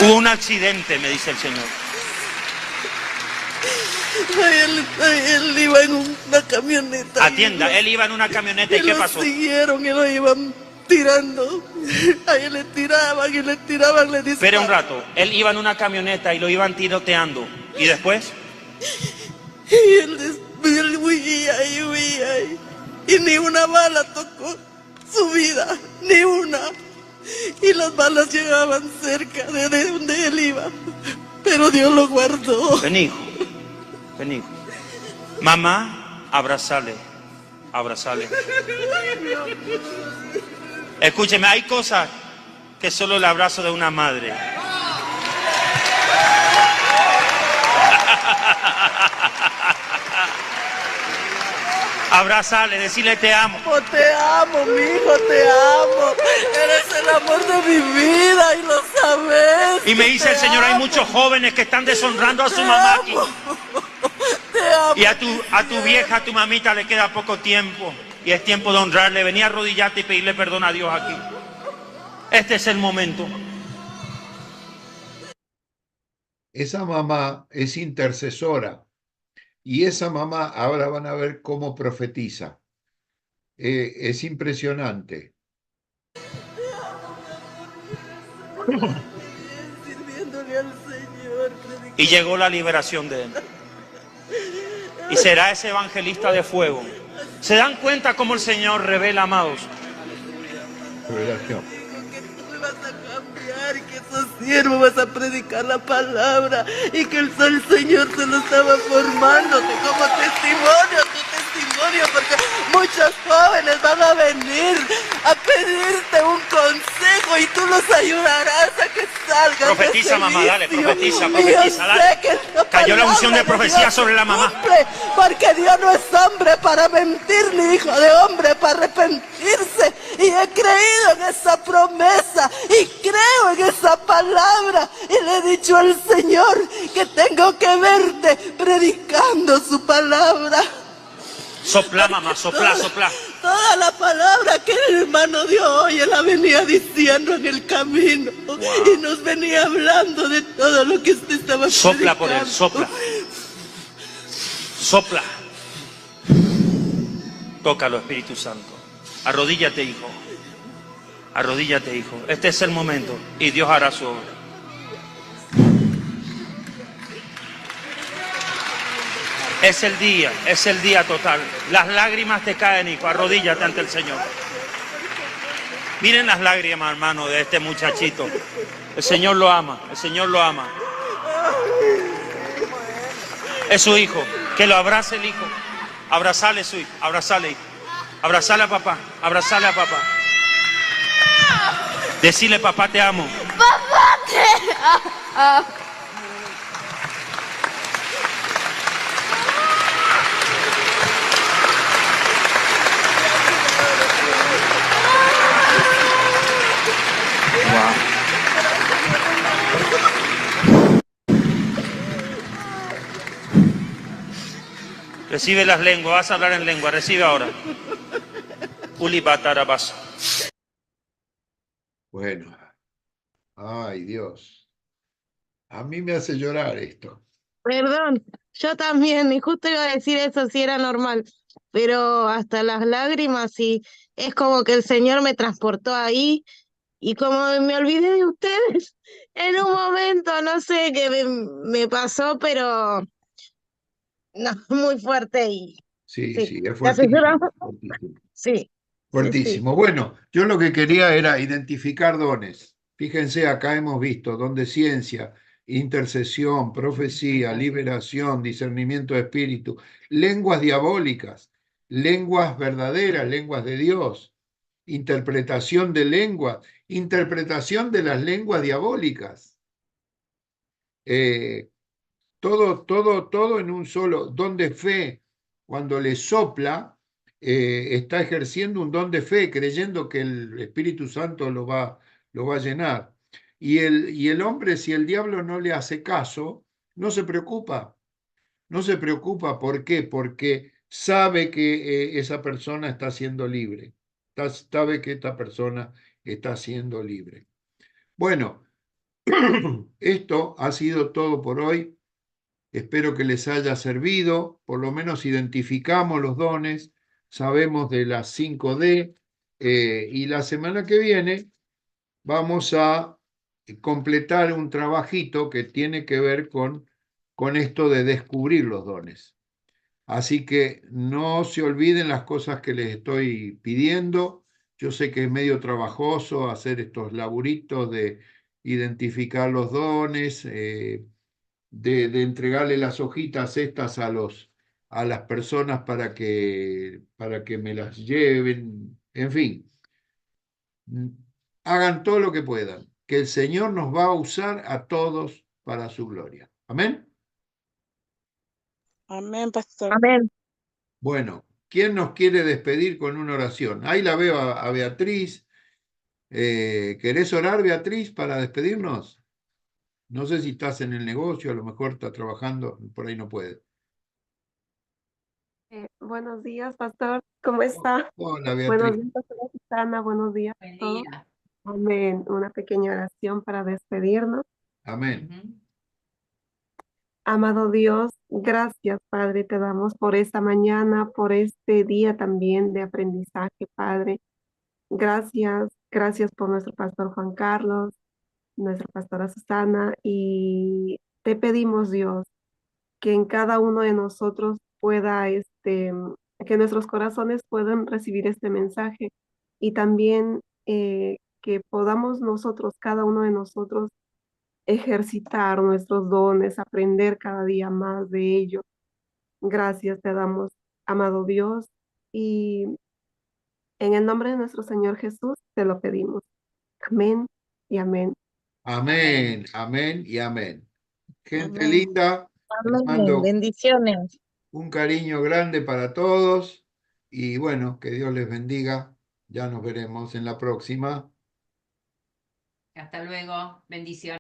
Hubo un accidente, me dice el Señor. Él iba en una camioneta. Atienda, él iba en una camioneta y ¿qué pasó? Lo siguieron y lo iban tirando. A él le tiraban y le tiraban, le disparaban. Espere un rato, él iba en una camioneta y lo iban tiroteando. ¿Y después? Y él huía y huía. Y ni una bala tocó su vida, ni una. Y las balas llegaban cerca de donde él iba. Pero Dios lo guardó. Ven, hijo. Ven, hijo. Mamá, abrázale. Abrázale. Escúcheme, hay cosas que solo el abrazo de una madre. Abrázale, decirle te amo. Te amo, mi hijo, te amo. Eres el amor de mi vida y lo sabes. Y me dice el Señor, hay muchos jóvenes que están deshonrando a su mamá aquí. Te amo. Y a tu vieja, a tu mamita le queda poco tiempo. Y es tiempo de honrarle. Venía a arrodillarte y pedirle perdón a Dios aquí. Este es el momento. Esa mamá es intercesora. Y esa mamá, ahora van a ver cómo profetiza. Es impresionante. Sirviéndole al Señor, Y llegó la liberación de él. Y será ese evangelista de fuego. ¿Se dan cuenta cómo el Señor revela, amados? Revelación. que tú me vas a cambiar y que sos siervo, vas a predicar la palabra y que el Señor se lo estaba formando como testimonio, tu testimonio, porque muchos jóvenes van a venir a pedirte un consejo y tú los ayudarás a que salgan. Profetiza, mamá, dale, profetiza, Y profetiza, yo dale. sé que esta Cayó la unción de palabra profecía Dios sobre la mamá. cumple, porque Dios no es hombre para mentir, ni hijo de hombre para arrepentirse. Y he creído en esa promesa y creo en esa palabra. Y le he dicho al Señor que tengo que verte predicando su palabra. Sopla, mamá, sopla, sopla. toda la palabra que el hermano dio hoy, él la venía diciendo en el camino. Y nos venía hablando de todo lo que usted estaba predicando. Sopla por él, sopla. Sopla. Tócalo, Espíritu Santo. Arrodíllate, hijo. Arrodíllate, hijo. Este es el momento y Dios hará su obra. Es el día total. Las lágrimas te caen, hijo. Arrodíllate ante el Señor. Miren las lágrimas, hermano, de este muchachito. El Señor lo ama, el Señor lo ama. Es su hijo. Que lo abrace el hijo. Abrazale su hijo, abrazale, hijo. Abrazale a papá, abrazale a papá. Decile, papá, te amo. Papá, te amo. Recibe las lenguas, vas a hablar en lengua, recibe ahora. Ulibatarabas. Bueno, ay Dios, a mí me hace llorar esto. Perdón, yo también, y justo iba a decir eso si era normal, pero hasta las lágrimas y es como que el Señor me transportó ahí y como me olvidé de ustedes en un momento, no sé qué me pasó, pero no, muy fuerte y Sí, sí, sí, es ¿te hace fuertísimo, llorar? fuertísimo. Sí, sí, sí. Fuertísimo. Bueno, yo lo que quería era identificar dones. Fíjense, acá hemos visto don de ciencia, intercesión, profecía, liberación, discernimiento de espíritu, lenguas diabólicas, lenguas verdaderas, lenguas de Dios, interpretación de lenguas, interpretación de las lenguas diabólicas. Todo en un solo don de fe. Cuando le sopla, está ejerciendo un don de fe, creyendo que el Espíritu Santo lo va a llenar. Y el hombre, si el diablo no le hace caso, no se preocupa. No se preocupa, ¿por qué? Porque sabe que esa persona está siendo libre. Sabe que esta persona está siendo libre. Bueno, esto ha sido todo por hoy. Espero que les haya servido, por lo menos identificamos los dones, sabemos de las 5D, y la semana que viene vamos a completar un trabajito que tiene que ver con esto de descubrir los dones. Así que no se olviden las cosas que les estoy pidiendo. Yo sé que es medio trabajoso hacer estos laburitos de identificar los dones, de entregarle las hojitas estas a las personas para que me las lleven, en fin, hagan todo lo que puedan, que el Señor nos va a usar a todos para su gloria. Amén. Amén, pastor. Amén. Bueno, ¿quién nos quiere despedir con una oración? Ahí la veo a Beatriz. ¿Querés orar, Beatriz, para despedirnos? No sé si estás en el negocio, a lo mejor está trabajando, por ahí no puede. Buenos días, pastor. ¿Cómo está? Hola, Buenos Beatriz. días, pastora Susana. Buenos días a Buen todos. día. Amén. Una pequeña oración para despedirnos. Amén. Ujú. Amado Dios, gracias, Padre, te damos por esta mañana, por este día también de aprendizaje, Padre. Gracias por nuestro pastor Juan Carlos, nuestra pastora Susana, y te pedimos, Dios, que en cada uno de nosotros pueda, que nuestros corazones puedan recibir este mensaje y también que podamos nosotros, cada uno de nosotros, ejercitar nuestros dones, aprender cada día más de ello. Gracias te damos, amado Dios, y en el nombre de nuestro Señor Jesús te lo pedimos. Amén y amén. Amén, amén y amén. Gente Amén. linda, les Amén. mando Bendiciones. un cariño grande para todos y bueno, que Dios les bendiga. Ya nos veremos en la próxima. Hasta luego. Bendiciones.